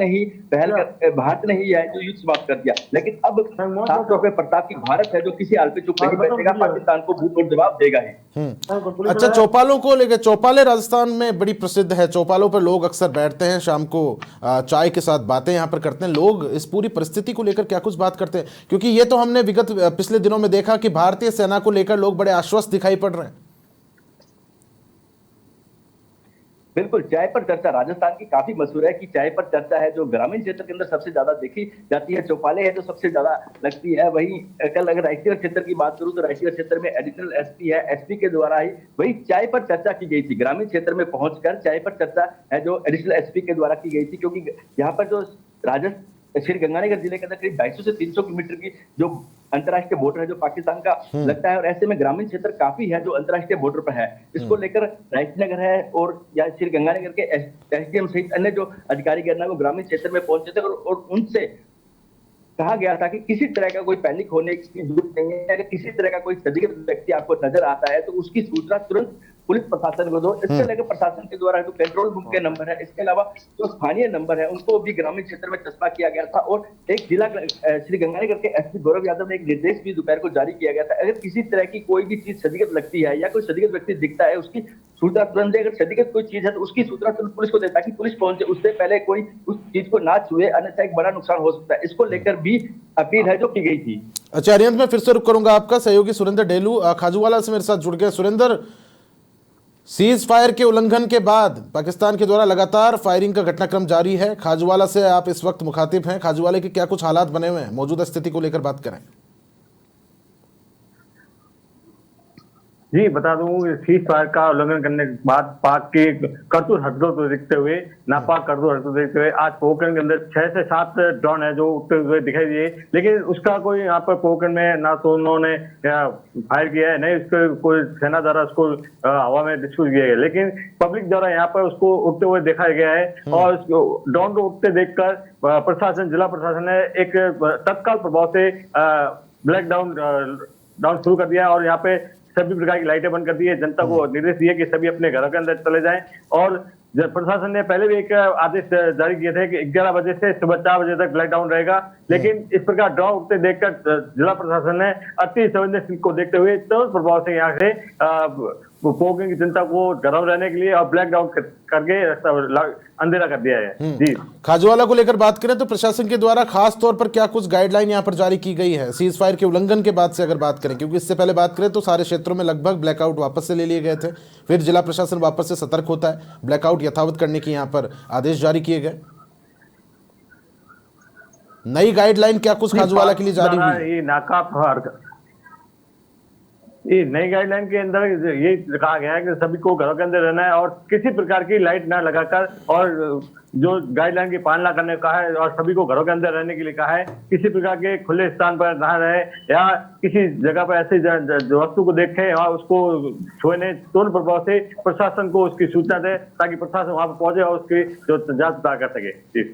ने ही जो युद्ध समाप्त कर दिया। लेकिन अब साफ तौर पर प्रताप की भारत है जो किसी हाल पे चुप नहीं बैठेगा, पाकिस्तान को भूतपूर्व जवाब देगा ही। अच्छा, चौपालों को लेकर, चौपाले राजस्थान में बड़ी प्रसिद्ध है। चौपालों पर लोग अक्सर बैठते हैं, शाम को चाय के साथ बातें यहां पर करते हैं। लोग इस पूरी परिस्थिति को लेकर क्या कुछ बात करते हैं, क्योंकि ये तो हमने विगत पिछले दिनों में देखा कि भारतीय सेना को लेकर लोग बड़े आश्वस्त दिखाई पड़ रहे हैं। बिल्कुल, चाय पर चर्चा राजस्थान की काफी मशहूर है कि चाय पर चर्चा है जो ग्रामीण क्षेत्र के अंदर सबसे ज्यादा देखी जाती है। चौपाले है जो सबसे ज्यादा लगती है। वहीं कल अगर राष्ट्रीय क्षेत्र की बात करूं तो राष्ट्रीय क्षेत्र में एडिशनल एसपी है, एसपी के द्वारा ही वही चाय पर चर्चा की गई थी। ग्रामीण क्षेत्र में पहुंचकर चाय पर चर्चा है जो एडिशनल एसपी के द्वारा की गई थी, क्योंकि यहाँ पर जो श्री गंगानगर जिले के अंदर करीब 250 से 300 किलोमीटर की जो अंतर्राष्ट्रीय बॉर्डर है जो पाकिस्तान का लगता है, और ऐसे में ग्रामीण क्षेत्र काफी है जो अंतर्राष्ट्रीय बॉर्डर पर है। इसको लेकर राजनगर है और या श्री गंगानगर के एसडीएम सहित अन्य जो अधिकारी गण वो ग्रामीण क्षेत्र में पहुंचे थे और उनसे कहा गया था कि किसी तरह का कोई पैनिक होने की जरूरत नहीं है। अगर किसी तरह का कोई संदिग्ध व्यक्ति आपको नजर आता है तो उसकी सूचना तुरंत पुलिस प्रशासन को दो। इसके लेकर प्रशासन के द्वारा जो कंट्रोल रूम के नंबर है, इसके अलावा जो स्थानीय नंबर है, उनको भी ग्रामीण क्षेत्र में चस्पा किया गया था। और एक जिला श्री गंगानगर के एसपी गौरव यादव ने एक निर्देश भी दोपहर को जारी किया गया था, अगर किसी तरह की कोई भी चीज संदिग्ध लगती है या कोई संदिग्ध व्यक्ति दिखता है उसकी सूचना तुरंत दे। अगर संदिग्ध कोई चीज है तो उसकी सूचना तुरंत पुलिस को दे ताकि पुलिस पहुंचे, उससे पहले कोई उस चीज को ना छुए, अन्यथा एक बड़ा नुकसान हो सकता है। इसको लेकर भी अपील है जो की गई थी। अच्छा अरिहंत, मैं फिर से रुक करूंगा। आपका सहयोगी सुरेंद्र डेलू खाजूवाला से मेरे साथ जुड़ गए। सुरेंद्र, सीज फायर के उल्लंघन के बाद पाकिस्तान के द्वारा लगातार फायरिंग का घटनाक्रम जारी है। खाजूवाला से आप इस वक्त मुखातिब हैं। खाजूवाले के क्या कुछ हालात बने हुए हैं, मौजूदा स्थिति को लेकर बात करें। जी बता दूं, सीज फायर का उल्लंघन करने के बाद पाक की करतूत हरकतों को देखते हुए, नापाक करतूत हरकतों देखते हुए आज पोखरण के अंदर 6 से 7 ड्रोन है जो उड़ते हुए दिखाई दिए, लेकिन उसका कोई यहाँ पर पोखरण में ना तो उन्होंने फायर किया है, नहीं उसको कोई सेना द्वारा उसको हवा में डिस्ट्रीब्यूट किया गया, लेकिन पब्लिक द्वारा यहाँ पर उसको उड़ते हुए देखा गया है। और ड्रोन को उड़ते देखकर प्रशासन, जिला प्रशासन ने एक तत्काल प्रभाव से ब्लैक डाउन शुरू कर दिया और यहाँ पे सभी प्रकार की लाइटें बंद कर दी है, जनता को निर्देश दिए कि सभी अपने घरों के अंदर चले जाएं। और प्रशासन ने पहले भी एक आदेश जारी किए थे कि 11 बजे से सुबह 4 बजे तक लॉकडाउन रहेगा, लेकिन इस प्रकार ड्रॉ उठते देखकर जिला प्रशासन ने अति संवेदनशील को देखते हुए तुरंत प्रभाव से यहाँ से पोगें की जनता को घरों में रहने के लिए और ब्लैकडाउन करके अंधेरा कर दिया है। जी, खाजूवाला को लेकर बात करें तो प्रशासन के द्वारा खास तौर पर क्या कुछ गाइडलाइन यहाँ पर जारी की गई है सीज फायर के उल्लंघन के बाद से अगर बात करें, क्योंकि इससे पहले बात करें तो सारे क्षेत्रों में लगभग ब्लैकआउट वापस से ले लिए गए थे, फिर जिला प्रशासन वापस से सतर्क होता है, ब्लैकआउट यथावत करने की यहाँ पर आदेश जारी किए गए। नई गाइडलाइन क्या कुछ खाजूवाला के लिए जारी हुई? ये नई गाइडलाइन के अंदर ये कहा गया है कि सभी को घरों के अंदर रहना है और किसी प्रकार की लाइट ना लगाकर, और जो गाइडलाइन की पालना करने का है और सभी को घरों के अंदर रहने के लिए कहा है। किसी प्रकार के खुले स्थान पर ना रहे या किसी जगह पर ऐसे वस्तु को देखे और उसको छुए, तुरंत प्रभाव से प्रशासन को उसकी सूचना दे ताकि प्रशासन वहां पर पहुंचे और उसकी जो जांच पड़ताल कर सके।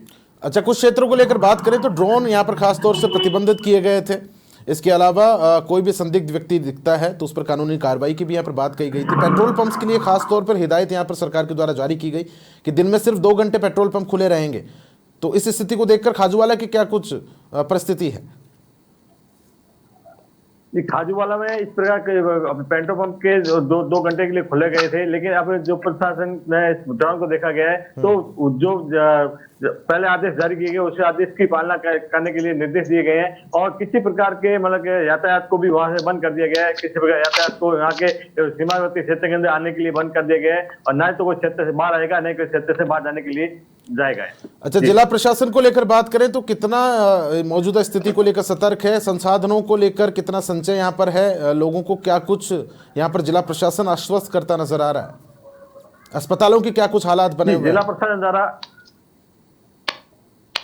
अच्छा, कुछ क्षेत्रों को लेकर बात करें तो ड्रोन यहाँ पर खास तौर से प्रतिबंधित किए गए थे। इसके अलावा कोई भी संदिग्ध व्यक्ति दिखता है तो उस पर कानूनी कार्रवाई की भी यहाँ पर बात कही गई थी। पेट्रोल पंप्स के लिए खास तौर पर हिदायत यहाँ पर सरकार के द्वारा जारी की गई कि दिन में सिर्फ 2 घंटे पेट्रोल पंप खुले रहेंगे। तो इस स्थिति को देखकर खाजूवाला की क्या कुछ परिस्थिति है? खाजूवाला में इस प्रकार के पेट्रोल पंप के 2 घंटे के लिए खुले गए थे, लेकिन अब जो प्रशासन में ड्रोन को देखा गया है तो जो पहले आदेश जारी किए गए उस आदेश की पालना करने के लिए निर्देश दिए गए हैं और किसी प्रकार के मतलब यातायात को भी वहां से बंद कर दिया गया है। किसी प्रकार यातायात को यहाँ के सीमावर्ती क्षेत्र के अंदर आने के लिए बंद कर दिया गया है और न तो कोई क्षेत्र से बाहर आएगा, न कोई क्षेत्र से बाहर जाने के लिए जाएगा। अच्छा, जिला प्रशासन को लेकर बात करें तो कितना मौजूदा स्थिति को लेकर सतर्क है, संसाधनों को लेकर कितना संचय यहाँ पर है, लोगों को क्या कुछ यहाँ पर जिला प्रशासन आश्वस्त करता नजर आ रहा है? अस्पतालों की क्या कुछ हालात बने हुए?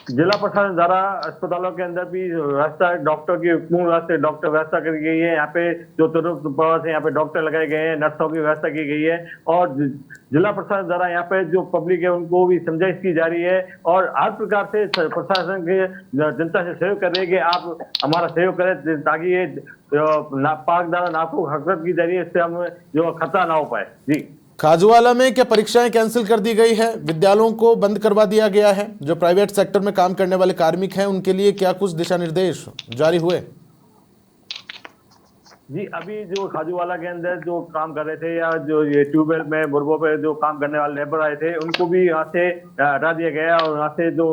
जिला प्रशासन द्वारा अस्पतालों के अंदर भी व्यवस्था, डॉक्टर की पूर्ण व्यवस्था, डॉक्टर व्यवस्था करी गई है। यहाँ पे जो तुरंत प्रभाव से यहाँ पे डॉक्टर लगाए गए हैं, नर्सों की व्यवस्था की गई है और जिला प्रशासन द्वारा यहाँ पे जो पब्लिक है उनको भी समझाइश की जा रही है और हर प्रकार से प्रशासन के जनता से सहयोग कर रही है कि आप हमारा सहयोग करें ताकि ये पाक द्वारा नापाक हरकत की जा रही है, इससे हम जो खतरा ना हो पाए। जी, खाजूवाला में क्या परीक्षाएं कैंसिल कर दी गई है, विद्यालयों को बंद करवा दिया गया है, जो प्राइवेट सेक्टर में काम करने वाले कार्मिक हैं उनके लिए क्या कुछ दिशा निर्देश जारी हुए? जी, अभी जो खाजूवाला के अंदर जो काम कर रहे थे या जो ये ट्यूबवेल में बुरबों पे जो काम करने वाले लेबर आए थे उनको भी यहाँ से हटा दिया गया और यहाँ से जो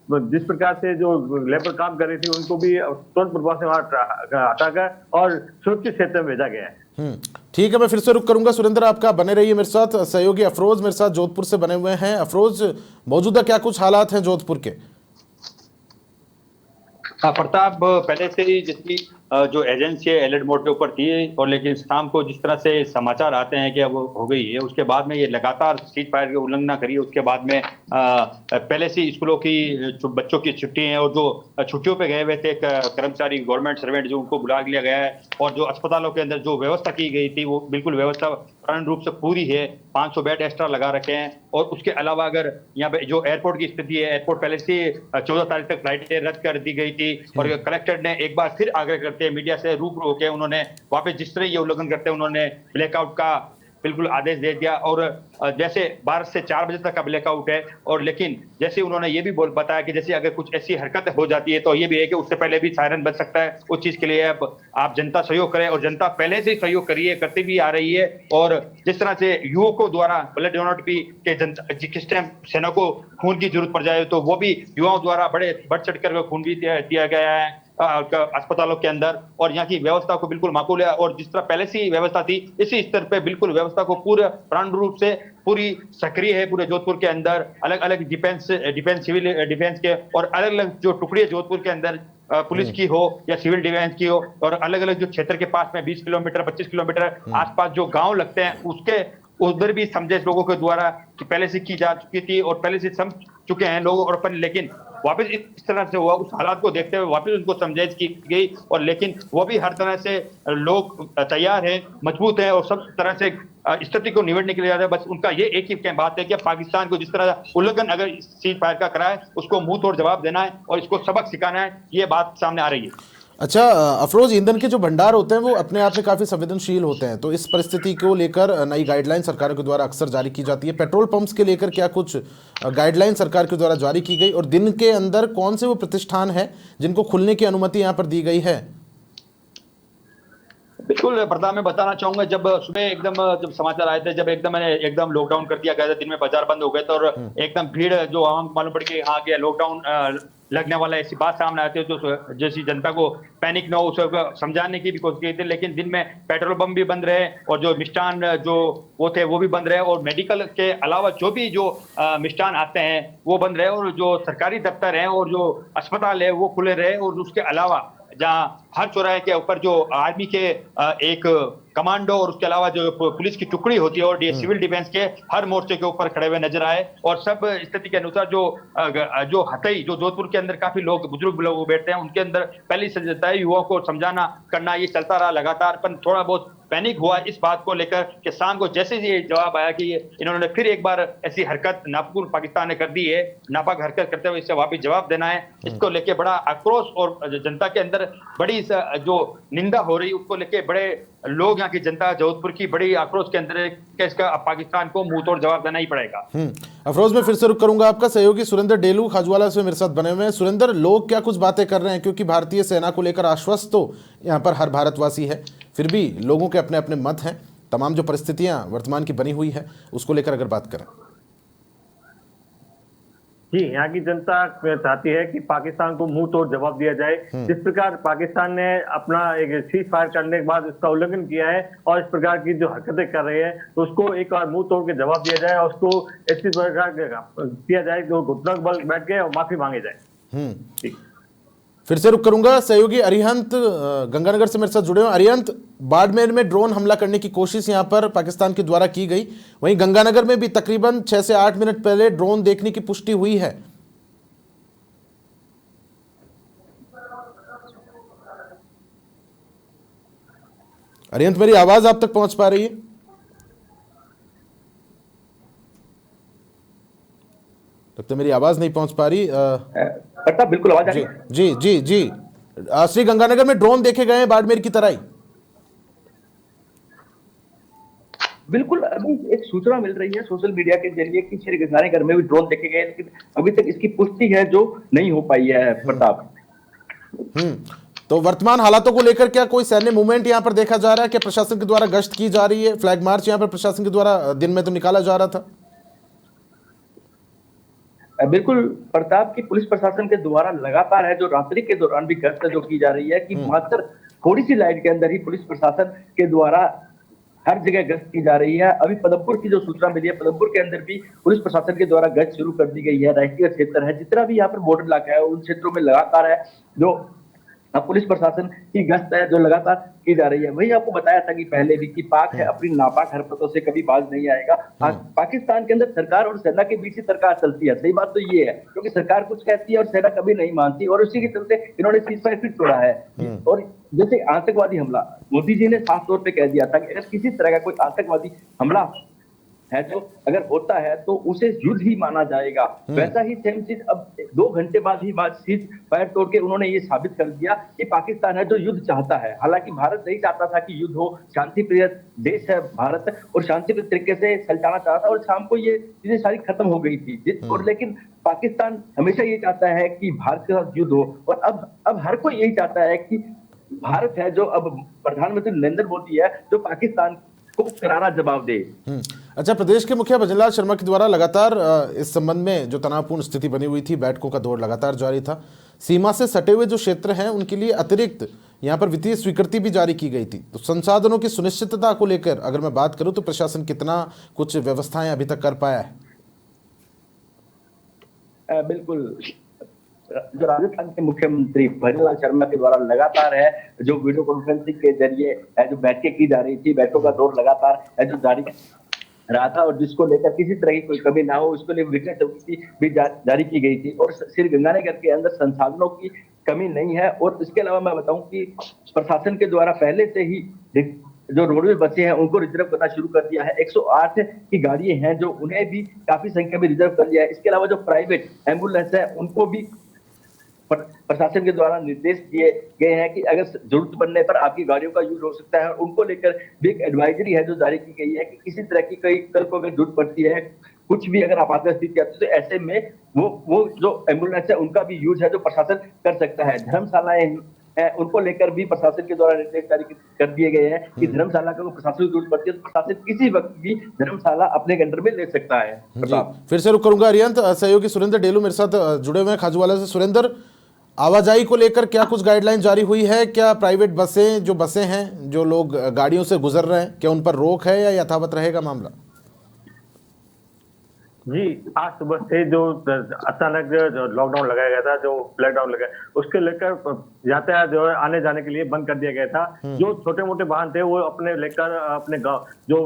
जिस प्रकार से जो लेबर काम कर रही थी उनको भी तुरंत प्रभाव से वहां हटाकर और सुरक्षित क्षेत्र में भेजा गया है। ठीक है, मैं फिर से रुक करूंगा। सुरेंद्र, आपका बने रहिए मेरे साथ। सहयोगी अफरोज मेरे साथ जोधपुर से बने हुए हैं। अफरोज, मौजूदा क्या कुछ हालात हैं जोधपुर के? प्रताप, पहले से ही जिसकी जो एजेंसी है अलर्ट मोड के ऊपर थी और लेकिन शाम को जिस तरह से समाचार आते हैं कि अब हो गई है, उसके बाद में ये लगातार सीज फायर की उल्लंघना करी। उसके बाद में पहले से स्कूलों की जो बच्चों की छुट्टी हैं और जो छुट्टियों पे गए हुए थे कर्मचारी गवर्नमेंट सर्वेंट जो उनको बुला लिया गया है और जो अस्पतालों के अंदर जो व्यवस्था की गई थी वो बिल्कुल व्यवस्था पूर्ण रूप से पूरी है। 500 बेड एक्स्ट्रा लगा रखे हैं और उसके अलावा अगर यहाँ पे जो एयरपोर्ट की स्थिति है, एयरपोर्ट पहले से 14 तारीख तक फ्लाइटें रद्द कर दी गई थी और कलेक्टर ने एक बार फिर आग्रह करते मीडिया से रूबरू होकर उन्होंने वापस जिस तरह ये उल्लंघन करते हैं उन्होंने ब्लैकआउट का बिल्कुल आदेश दे दिया और जैसे 12 से 4 बजे तक का ब्लैकआउट है। और लेकिन जैसे उन्होंने ये भी बताया कि जैसे अगर कुछ ऐसी हरकत हो जाती है तो ये भी है कि उससे पहले भी सायरन बज सकता है। उस चीज के लिए अब आप जनता सहयोग करें और जनता पहले से सहयोग करिए, करती भी आ रही है। और जिस तरह से युवकों द्वारा ब्लड डोनेट भी के किस टाइम सेना को खून की जरूरत पड़ जाए तो वो भी युवाओं द्वारा बढ़ चढ़ कर खून भी दिया गया है अस्पतालों के अंदर और यहाँ की व्यवस्था को बिल्कुल माकूल है। और जिस तरह पहले से व्यवस्था थी इसी स्तर पे बिल्कुल व्यवस्था को पूरे प्राण रूप से पूरी सक्रिय है पूरे जोधपुर के अंदर। अलग अलग डिफेंस सिविल डिफेंस के और अलग अलग जो टुकड़ी जोधपुर के अंदर पुलिस की हो या सिविल डिफेंस की हो और अलग अलग जो क्षेत्र के पास में 20 किलोमीटर 25 किलोमीटर आसपास जो गांव लगते हैं उसके उधर भी समझे लोगों के द्वारा कि पहले से की जा चुकी थी और पहले से समझ चुके हैं लोग और लेकिन वापस इस तरह से हुआ। उस हालात को देखते हुए वापस उनको समझाइश की गई और लेकिन वो भी हर तरह से लोग तैयार हैं, मजबूत हैं और सब तरह से स्थिति को निबटने के लिए जा रहे हैं। बस उनका ये एक ही बात है कि पाकिस्तान को जिस तरह उल्लंघन अगर सीज फायर का कराए उसको मुंह तोड़ जवाब देना है और इसको सबक सिखाना है, ये बात सामने आ रही है। अच्छा, अफरोज, ईंधन के जो भंडार होते हैं वो अपने आप में काफ़ी संवेदनशील होते हैं, तो इस परिस्थिति को लेकर नई गाइडलाइन सरकारों के द्वारा अक्सर जारी की जाती है। पेट्रोल पंप्स के लेकर क्या कुछ गाइडलाइन सरकार के द्वारा जारी की गई, और दिन के अंदर कौन से वो प्रतिष्ठान हैं जिनको खुलने की अनुमति यहाँ पर दी गई है? बिल्कुल प्रताप, मैं बताना चाहूंगा, जब सुबह एकदम जब समाचार आए थे, जब एकदम मैंने एकदम लॉकडाउन कर दिया गया था, दिन में बाजार बंद हो गए थे और एकदम भीड़ जो आम मालूम पड़ के हाँ गया लॉकडाउन लगने वाला, ऐसी बात सामने आती है तो जैसी जनता को पैनिक न हो उसको समझाने की भी कोशिश की थी। लेकिन दिन में पेट्रोल पंप भी बंद रहे और जो मिष्ठान जो वो थे वो भी बंद रहे, और मेडिकल के अलावा जो भी जो मिष्ठान आते हैं वो बंद रहे, और जो सरकारी दफ्तर हैं और जो अस्पताल है वो खुले रहे। और उसके अलावा जहां हर चौराहे के ऊपर जो आर्मी के एक कमांडो और उसके अलावा जो पुलिस की टुकड़ी होती है और सिविल डिफेंस के हर मोर्चे के ऊपर खड़े हुए नजर आए। और सब स्थिति के अनुसार जो हथई जो जोधपुर के अंदर काफी लोग बुजुर्ग लोग बैठते हैं उनके अंदर पहली सजगता है, युवाओं को समझाना करना ये चलता रहा लगातार, पर थोड़ा बहुत पैनिक हुआ इस बात को लेकर कि शाम को जैसे ये जवाब आया कि इन्होंने फिर एक बार ऐसी हरकत नागपुर पाकिस्तान ने कर दी है, नापाक हरकत करते हुए इससे वापिस जवाब देना है, इसको लेके बड़ा आक्रोश और जनता के अंदर बड़ी जो निंदा हो रही उसको लेके बड़े लोग, यहाँ की जनता जोधपुर की बड़ी आक्रोश के अंदर है कि इसका पाकिस्तान को मुंह तोड़ जवाब देना ही पड़ेगा। अफरोज, मैं फिर से रुक करूंगा, आपका सहयोगी सुरेंद्र डेलू खाजूवाला से मेरे साथ बने हुए हैं। सुरेंद्र, लोग क्या कुछ बातें कर रहे हैं, क्योंकि भारतीय सेना को लेकर आश्वस्त तो यहाँ पर हर भारतवासी है, फिर भी लोगों के अपने अपने मत हैं। तमाम जो परिस्थितियां वर्तमान की बनी हुई है उसको लेकर अगर बात करें। जी, यहाँ की जनता चाहती है कि पाकिस्तान को मुंह तोड़ जवाब दिया जाए। जिस प्रकार पाकिस्तान ने अपना एक सीज फायर करने के बाद उसका उल्लंघन किया है और इस प्रकार की जो हरकतें कर रहे हैं तो उसको एक बार मुंह तोड़ के जवाब दिया जाए और उसको इसी प्रकार किया जाए कि घुटनों बल बैठ के और माफी मांगे जाए। फिर से रुक करूंगा, सहयोगी अरिहंत गंगानगर से मेरे साथ जुड़े हुए। अरिहंत, बाड़मेर में ड्रोन हमला करने की कोशिश यहां पर पाकिस्तान के द्वारा की गई, वहीं गंगानगर में भी तकरीबन 6 से 8 मिनट पहले ड्रोन देखने की पुष्टि हुई है। अरिहंत, मेरी आवाज आप तक पहुंच पा रही है? लगता है मेरी आवाज नहीं पहुंच पा रही। बिल्कुल आवाज आ रही है। जी जी जी, श्री गंगानगर में ड्रोन देखे गए हैं बाड़मेर की तरह ही? बिल्कुल, अभी एक सूचना मिल रही है सोशल मीडिया के जरिए कि श्री गंगानगर में भी ड्रोन देखे गए, लेकिन अभी तक इसकी पुष्टि है जो नहीं हो पाई है प्रताप। तो वर्तमान हालातों को लेकर क्या कोई सैन्य मूवमेंट यहां पर देखा जा रहा है? क्या प्रशासन के द्वारा गश्त की जा रही है? फ्लैग मार्च यहां पर प्रशासन के द्वारा दिन में तो निकाला जा रहा था। बिल्कुल प्रताप, की पुलिस प्रशासन के द्वारा लगातार है जो रात्रि के दौरान भी गश्त जो की जा रही है कि मात्र थोड़ी सी लाइन के अंदर ही पुलिस प्रशासन के द्वारा हर जगह गश्त की जा रही है। अभी पदमपुर की जो सूचना मिली है, पदमपुर के अंदर भी पुलिस प्रशासन के द्वारा गश्त शुरू कर दी गई है। राष्ट्रीय क्षेत्र है, जितना भी यहाँ पर बॉर्डर इलाका है उन क्षेत्रों में लगातार है जो पुलिस प्रशासन की गश्त है जो लगातार की जा रही है। वही आपको बताया था कि पहले भी कि पाक है अपनी नापाक हरकतों से कभी बाज नहीं आएगा। पाकिस्तान के अंदर सरकार और सेना के बीच ही सरकार चलती है। सही बात तो ये है, क्योंकि सरकार कुछ कहती है और सेना कभी नहीं मानती, और उसी के चलते इन्होंने सीज फायर फिर तोड़ा है। और जैसे आतंकवादी हमला, मोदी जी ने साफ तौर पर कह दिया था कि अगर किसी तरह का कोई आतंकवादी हमला है जो अगर होता है तो उसे युद्ध ही माना जाएगा। वैसा ही सेम चीज अब 2 घंटे बाद ही सीज फायर तोड़ के उन्होंने ये साबित कर दिया कि पाकिस्तान है जो युद्ध चाहता है। हालांकि भारत नहीं चाहता था कि युद्ध हो, शांति प्रिय देश है भारत और शांति प्रिय तरीके से सलटाना चाहता, और शाम को ये चीजें सारी खत्म हो गई थी। और लेकिन पाकिस्तान हमेशा ये चाहता है कि भारत के साथ युद्ध हो, और अब हर कोई यही चाहता है कि भारत है जो अब प्रधानमंत्री नरेंद्र मोदी है जो पाकिस्तान को करारा जवाब दे। अच्छा, प्रदेश के मुखिया भजनलाल शर्मा के द्वारा लगातार इस संबंध में जो तनावपूर्ण स्थिति बनी हुई थी, बैठकों का दौर लगातार जारी था। सीमा से सटे हुए जो क्षेत्र हैं उनके लिए अतिरिक्त यहाँ पर वित्तीय स्वीकृति भी जारी की गई थी। तो संसाधनों की सुनिश्चितता को लेकर अगर मैं बात करूं तो प्रशासन कितना कुछ व्यवस्थाएं अभी तक कर पाया है? बिल्कुल, जो राजस्थान के मुख्यमंत्री भजनलाल शर्मा के द्वारा लगातार है जो वीडियो कॉन्फ्रेंसिंग के जरिए है जो बैठकें की जा रही थी, बैठकों का दौर लगातार है जो जारी रहा था, और जिसको लेकर किसी तरह की कोई कमी ना हो उसके लिए विशेष समिति भी जारी की गई थी। और श्री गंगानगर के अंदर संसाधनों की कमी नहीं है। और इसके अलावा मैं बताऊं कि प्रशासन के द्वारा पहले से ही जो रोडवेज बसें हैं उनको रिजर्व करना शुरू कर दिया है। 108 की गाड़ियां हैं जो उन्हें भी काफी संख्या में रिजर्व कर लिया है। इसके अलावा जो प्राइवेट एम्बुलेंस है उनको भी प्रशासन के द्वारा निर्देश दिए गए हैं कि अगर जरूरत पड़ने पर आपकी गाड़ियों का यूज हो सकता है, और उनको लेकर भी एक एडवाइजरी है जो जारी की गई है कि किसी तरह की कोई कल को अगर जरूरत पड़ती है, कुछ भी अगर आपात स्थिति आती है, तो ऐसे में वो जो एम्बुलेंस है उनका भी यूज है जो प्रशासन कर सकता है। धर्मशालाएं उनको लेकर भी प्रशासन के द्वारा निर्देश जारी कर दिए गए हैं कि धर्मशाला का प्रशासन की जरूरत पड़ती है तो प्रशासन किसी वक्त भी धर्मशाला अपने अंडर में ले सकता है। जी, फिर से रुक करूंगा अरियंत। सहयोगी सुरेंद्र डेलू मेरे साथ जुड़े हुए हैं खाजूवाला से। सुरेंद्र, आवाजाही को लेकर क्या कुछ गाइडलाइन जारी हुई है? क्या प्राइवेट बसें हैं, जो लोग गाड़ियों से गुजर रहे हैं, क्या उन पर रोक है या यथावत रहेगा मामला? जी, आज सुबह से जो अचानक जो लॉकडाउन लगाया गया था, जो लॉकडाउन लगा, उसके लेकर यातायात जो है आने जाने के लिए बंद कर दिया गया था। जो छोटे मोटे वाहन थे वो अपने गांव, जो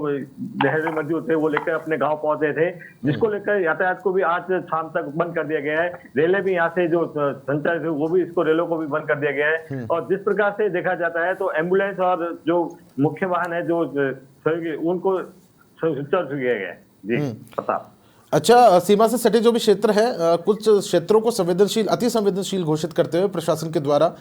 देहरी मजदूर थे वो लेकर अपने गांव पहुंचे थे, जिसको लेकर यातायात को भी आज शाम तक बंद कर दिया गया है। रेलें भी यहाँ से जो संचालित हुई वो भी, इसको रेलों को भी बंद कर दिया गया है। और जिस प्रकार से देखा जाता है तो एम्बुलेंस और जो मुख्य वाहन है जो उनको सुचारू किया गया है। जी प्रताप। अच्छा, सीमा से सटे जो भी क्षेत्र है, कुछ क्षेत्रों को संवेदनशील, अति संवेदनशील घोषित करते हुए प्रशासन के द्वारा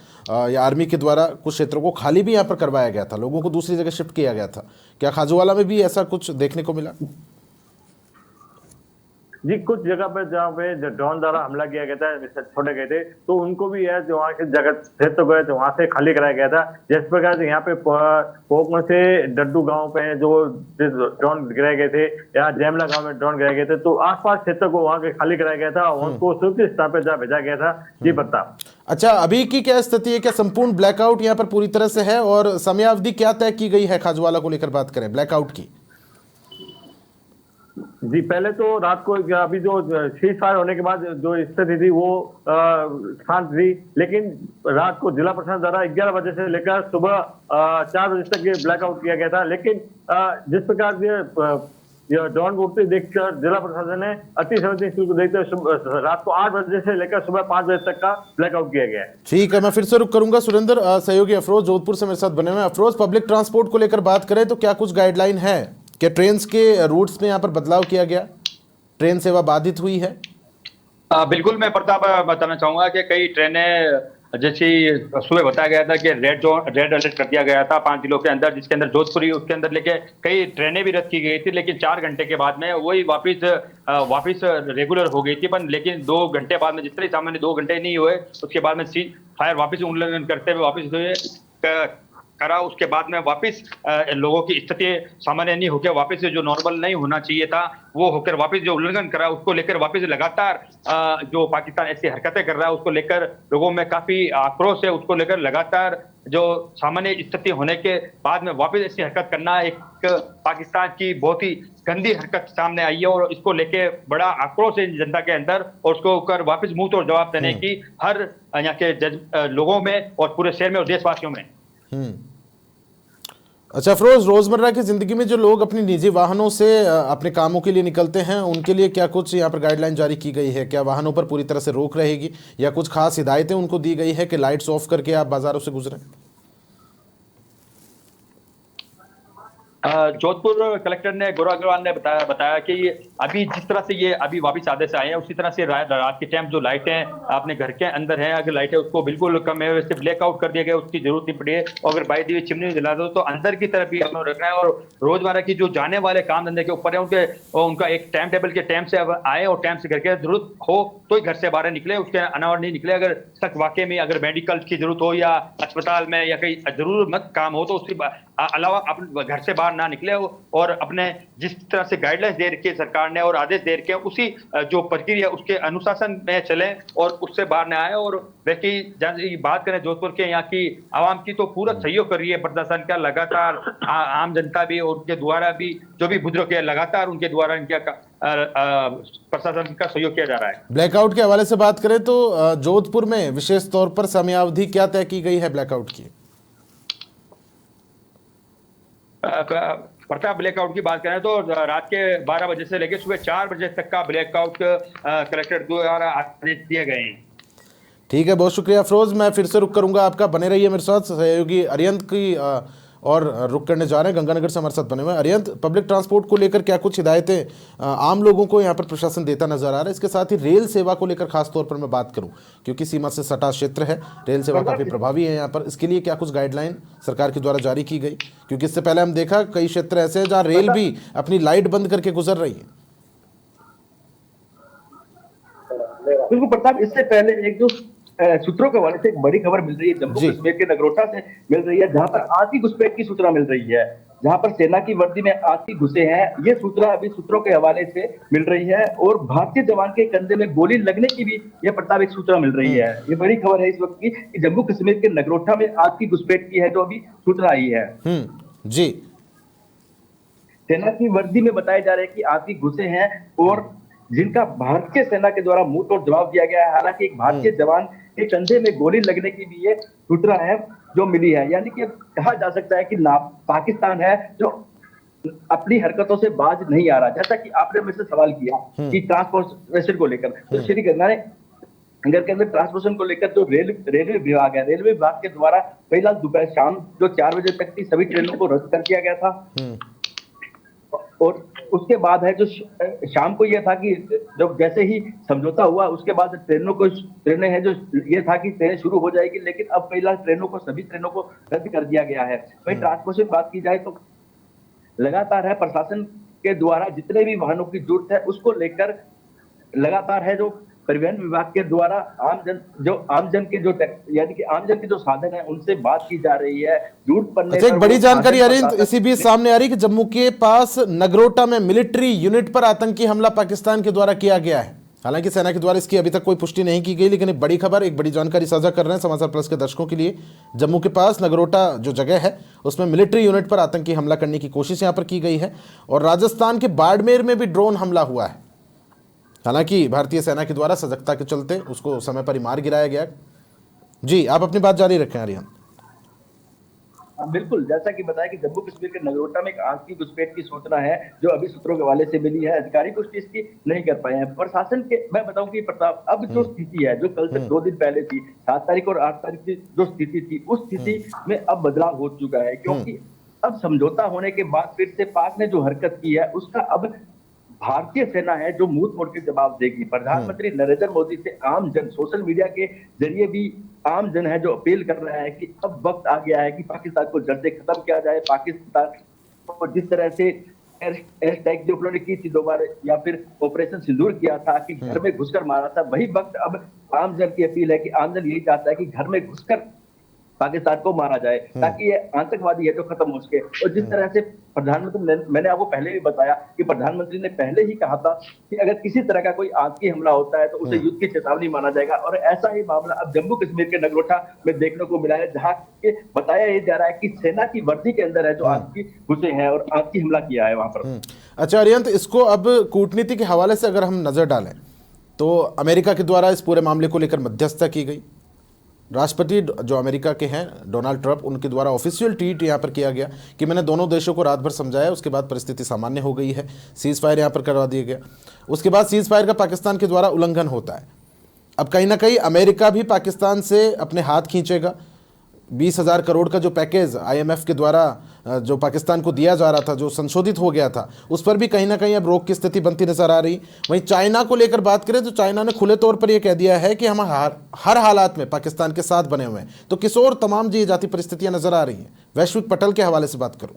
या आर्मी के द्वारा कुछ क्षेत्रों को खाली भी यहाँ पर करवाया गया था, लोगों को दूसरी जगह शिफ्ट किया गया था। क्या खाजूवाला में भी ऐसा कुछ देखने को मिला? जी, कुछ जगह पर जहाँ पे ड्रोन द्वारा हमला किया गया था, छोड़े गए थे, तो उनको भी है जो वहाँ के जगह क्षेत्र गए थे वहां से खाली कराया गया था। जिस प्रकार से यहाँ पे पोकमन से डड्डू गांव पे जो ड्रोन गिराए गए थे, या जैमला गांव में ड्रोन गिराए गए थे, तो आसपास क्षेत्र को वहाँ के खाली कराया गया था, उनको सुरक्षित स्थान पे जहाँ भेजा गया था। जी बता। अच्छा, अभी की क्या स्थिति है? क्या संपूर्ण ब्लैकआउट यहाँ पर पूरी तरह से है, और समयावधि क्या तय की गई है खाजूवाला को लेकर बात करें ब्लैकआउट की? जी, पहले तो रात को अभी जो सीज फायर होने के बाद जो स्थिति थी वो शांत थी, लेकिन रात को जिला प्रशासन द्वारा 11 बजे से लेकर सुबह 4 बजे तक ये ब्लैकआउट किया गया था। लेकिन जिस प्रकार से ड्रोन उड़ते देखकर जिला प्रशासन ने अति संवेदनशील को देखते हुए रात को 8 बजे से लेकर सुबह 5 बजे तक का ब्लैकआउट किया गया है। ठीक है, मैं फिर से रुक करूंगा। सुरेंद्र, सहयोगी अफरोज जोधपुर से मेरे साथ बने हुए हैं। अफरोज, पब्लिक ट्रांसपोर्ट को लेकर बात करें तो क्या कुछ गाइडलाइन है? क्या ट्रेन के रूट्स में यहाँ पर बदलाव किया गया? ट्रेन सेवा बाधित हुई है? बिल्कुल, मैं प्रताप बताना चाहूंगा कि कई ट्रेनें, जैसी सुबह बताया गया था कि रेड अलर्ट कर दिया गया था 5 जिलों के अंदर, जिसके अंदर जोधपुर उसके अंदर लेके कई ट्रेनें भी रद्द की गई थी, लेकिन 4 घंटे के बाद में वही वापस रेगुलर हो गई थी। पर लेकिन 2 घंटे बाद में, जिस तरह सामान्य 2 घंटे नहीं हुए, उसके बाद में सीज फायर वापस उल्लंघन करते हुए वापस हुए करा। उसके बाद में वापस लोगों की स्थिति सामान्य नहीं होकर वापस जो नॉर्मल नहीं होना चाहिए था वो होकर वापस जो उल्लंघन करा, उसको लेकर वापस लगातार जो पाकिस्तान ऐसी हरकतें कर रहा है उसको लेकर लोगों में काफी आक्रोश है। उसको लेकर लगातार जो सामान्य स्थिति होने के बाद में वापस ऐसी हरकत करना एक पाकिस्तान की बहुत ही गंदी हरकत सामने आई है, और इसको लेके बड़ा आक्रोश है जनता के अंदर, और उसको ऊपर वापस मुंह तोड़ जवाब देने की हर यहाँ के लोगों में और पूरे शहर में और देशवासियों में। अच्छा अफरोज, रोजमर्रा की जिंदगी में जो लोग अपनी निजी वाहनों से अपने कामों के लिए निकलते हैं, उनके लिए क्या कुछ यहाँ पर गाइडलाइन जारी की गई है? क्या वाहनों पर पूरी तरह से रोक रहेगी, या कुछ खास हिदायतें उनको दी गई है कि लाइट्स ऑफ करके आप बाजारों से गुजरें? जोधपुर कलेक्टर ने गौरव अग्रवाल ने बताया कि अभी जिस तरह से ये अभी वापस आदेश आए हैं, उसी तरह से रात के टाइम जो लाइटें अपने घर के अंदर हैं, अगर लाइटें उसको बिल्कुल कम है, वैसे ब्लैकआउट कर दिया गया, उसकी जरूरत नहीं पड़ी है। और अगर बाई दी चिमनी जला दो तो अंदर की तरफ भी हमें रखना है, और रोजमर्रा की जो जाने वाले काम धंधे के ऊपर है उनका एक टाइम टेबल के टाइम से आए और टाइम से घर के जरूरत हो तो ही घर से बाहर निकले, उसके अनावर नहीं निकले। अगर सख्त वाकई में अगर मेडिकल की जरूरत हो या अस्पताल में या कहीं जरूरत काम हो तो उसके अलावा अपने घर से बाहर ना निकले, और अपने जिस तरह से गाइडलाइंस दे रखी है सरकार ने और आदेश दे रखे हैं उसी जो प्रक्रिया उसके अनुशासन में चलें और उससे बाहर न आए। और वैसे बात करें जोधपुर के यहाँ की आवाम की, तो पूरा सहयोग कर रही है प्रशासन का, लगातार आम जनता भी और उनके द्वारा भी जो भी बुजुर्ग है लगातार उनके द्वारा इनका प्रशासन का सहयोग किया जा रहा है। ब्लैकआउट के हवाले से बात करें तो जोधपुर में विशेष तौर पर समयावधि क्या तय की गई है ब्लैकआउट की? प्रताप, ब्लैकआउट की बात करें तो रात के 12 बजे से लेकर सुबह 4 बजे तक का ब्लैकआउट कलेक्टर द्वारा आदेश दिए गए हैं। ठीक है, बहुत शुक्रिया अफरोज। मैं फिर से रुक करूंगा आपका, बने रहिए मेरे साथ। सहयोगी अरियंत की और रुक करने जा रहे हैं। गंगानगर से हमारे साथ बने हुए हैं अरिहंत। पब्लिक ट्रांसपोर्ट को लेकर क्या कुछ हिदायतें आम लोगों को यहाँ पर प्रशासन देता नजर आ रहा है? इसके साथ ही रेल सेवा को लेकर खास तौर पर मैं बात करूँ, क्योंकि सीमा से सटा क्षेत्र है, रेल सेवा काफ़ी प्रभावी है यहाँ पर, इसके लिए क्या कुछ गाइडलाइन सरकार के द्वारा जारी की गई? क्योंकि इससे पहले हम देखा कई क्षेत्र ऐसे हैं जहाँ रेल भी अपनी लाइट बंद करके गुजर रही है। बिल्कुल प्रताप, इससे पहले एक जो सूत्रों के हवाले से एक बड़ी खबर मिल रही है जम्मू कश्मीर के नगरोटा से मिल रही है, जहां पर आतंकी घुसपैठ की सूचना मिल रही है, जहां पर सेना की वर्दी में आतंकी घुसे हैं। ये सूचना अभी सूत्रों के हवाले से मिल रही है और भारतीय जवान के कंधे में गोली लगने की भी यह प्रताप एक सूचना मिल रही है। ये बड़ी खबर है इस वक्त की कि जम्मू कश्मीर के नगरोटा में आतंकी घुसपैठ की है, जो अभी सूचना आई है। जी, सेना की वर्दी में बताया जा रहा है कि आतंकी घुसे हैं और जिनका भारतीय सेना के द्वारा मुंह तोड़ जवाब दिया गया है। हालांकि एक भारतीय जवान के कंधे में गोली लगने की भी ये सूचना है जो मिली है, यानी कि कहा जा सकता है कि पाकिस्तान है जो अपनी हरकतों से बाज नहीं आ रहा। जैसा कि आपने मुझसे सवाल किया कि ट्रांसपोर्टेशन को लेकर, तो श्री गंगानगर के अंदर ट्रांसपोर्टेशन को लेकर जो रेलवे विभाग है, रेलवे विभाग के द्वारा फिलहाल दोपहर शाम जो 4 बजे तक की सभी ट्रेनों को रद्द कर दिया गया था। और उसके बाद है जो शाम को यह था कि जब जैसे ही समझौता हुआ उसके बाद ट्रेनें हैं जो ये था कि ट्रेनें शुरू हो जाएगी, लेकिन अब फिलहाल सभी ट्रेनों को रद्द कर दिया गया है। वही ट्रांसपोर्टेशन की बात की जाए तो लगातार है प्रशासन के द्वारा जितने भी वाहनों की जरूरत है उसको लेकर लगातार है जो परिवहन विभाग के द्वारा आमजन के जो साधन है उनसे बात की जा रही है। जरूरत पड़ने अच्छा, एक बड़ी जानकारी अरिहंत इसी बीच सामने आ रही है कि जम्मू के पास नगरोटा में मिलिट्री यूनिट पर आतंकी हमला पाकिस्तान के द्वारा किया गया है। हालांकि सेना के द्वारा इसकी अभी तक कोई पुष्टि नहीं की गई, लेकिन एक बड़ी खबर, एक बड़ी जानकारी साझा कर रहे हैं समाचार प्लस के दर्शकों के लिए। जम्मू के पास नगरोटा जो जगह है उसमें मिलिट्री यूनिट पर आतंकी हमला करने की कोशिश यहां पर की गई है और राजस्थान के बाड़मेर में भी ड्रोन हमला हुआ है। हालांकि भारतीय सेना के द्वारा सजगता के चलते उसको समय पर ही मार गिराया गया। जी, आप अपनी बात जारी रखें अरिहंत। बिल्कुल, जैसा कि बताया कि जम्मू कश्मीर के नगरोटा में एक आतंकी घुसपैठ की सूचना है जो अभी सूत्रों के हवाले से मिली है। अधिकारी पुष्टि इसकी नहीं कर पाए हैं। प्रशासन के मैं बताऊं कि प्रताप, अब जो स्थिति है जो कल से 2 दिन पहले थी, 7 तारीख और 8 तारीख की जो स्थिति थी उस स्थिति में अब बदलाव हो चुका है, क्योंकि अब समझौता होने के बाद फिर से पाक ने जो हरकत की है उसका अब भारतीय सेना है जो मुंह तोड़ के जवाब देगी। प्रधानमंत्री नरेंद्र मोदी से आम जन सोशल मीडिया के जरिए भी आम जन है जो अपील कर रहा है कि अब वक्त आ गया है कि पाकिस्तान को जड़ से खत्म किया जाए। पाकिस्तान को जिस तरह से एयर स्ट्राइक जो उन्होंने की थी दोबारा, या फिर ऑपरेशन सिंदूर किया था कि घर में घुसकर मारा था, वही वक्त अब आम जन की अपील है कि आम जन यही चाहता है कि घर में घुसकर पाकिस्तान को मारा जाए ताकि ये आतंकवादी है जो खत्म हो सके। और जिस तरह से प्रधानमंत्री, मैंने आपको पहले भी बताया कि प्रधानमंत्री ने पहले ही कहा था कि अगर किसी तरह का कोई आतंकी हमला होता है तो उसे युद्ध की चेतावनी माना जाएगा, और ऐसा ही मामला अब जम्मू कश्मीर के नगरोटा में देखने को मिला है, जहाँ बताया ये जा रहा है कि सेना की वर्दी के अंदर है जो आतंकी घुसे हैं और आतंकी हमला किया है वहां पर। अच्छा अरिहंत, इसको अब कूटनीति के हवाले से अगर हम नजर डालें तो अमेरिका के द्वारा इस पूरे मामले को लेकर मध्यस्थता की गई। राष्ट्रपति जो अमेरिका के हैं डोनाल्ड ट्रंप, उनके द्वारा ऑफिशियल ट्वीट यहाँ पर किया गया कि मैंने दोनों देशों को रात भर समझाया, उसके बाद परिस्थिति सामान्य हो गई है, सीज फायर यहाँ पर करवा दिया गया। उसके बाद सीज फायर का पाकिस्तान के द्वारा उल्लंघन होता है। अब कहीं ना कहीं अमेरिका भी पाकिस्तान से अपने हाथ खींचेगा। 20,000 करोड़ का जो पैकेज IMF के द्वारा जो पाकिस्तान को दिया जा रहा था, जो संशोधित हो गया था, उस पर भी कहीं ना कहीं अब रोक की स्थिति बनती नजर आ रही। वहीं चाइना को लेकर बात करें तो चाइना ने खुले तौर पर यह कह दिया है कि हम हर हालात में पाकिस्तान के साथ बने हुए हैं। तो किस और तमाम जी जाती परिस्थितियां नजर आ रही हैं। वैश्विक पटल के हवाले से बात करूं,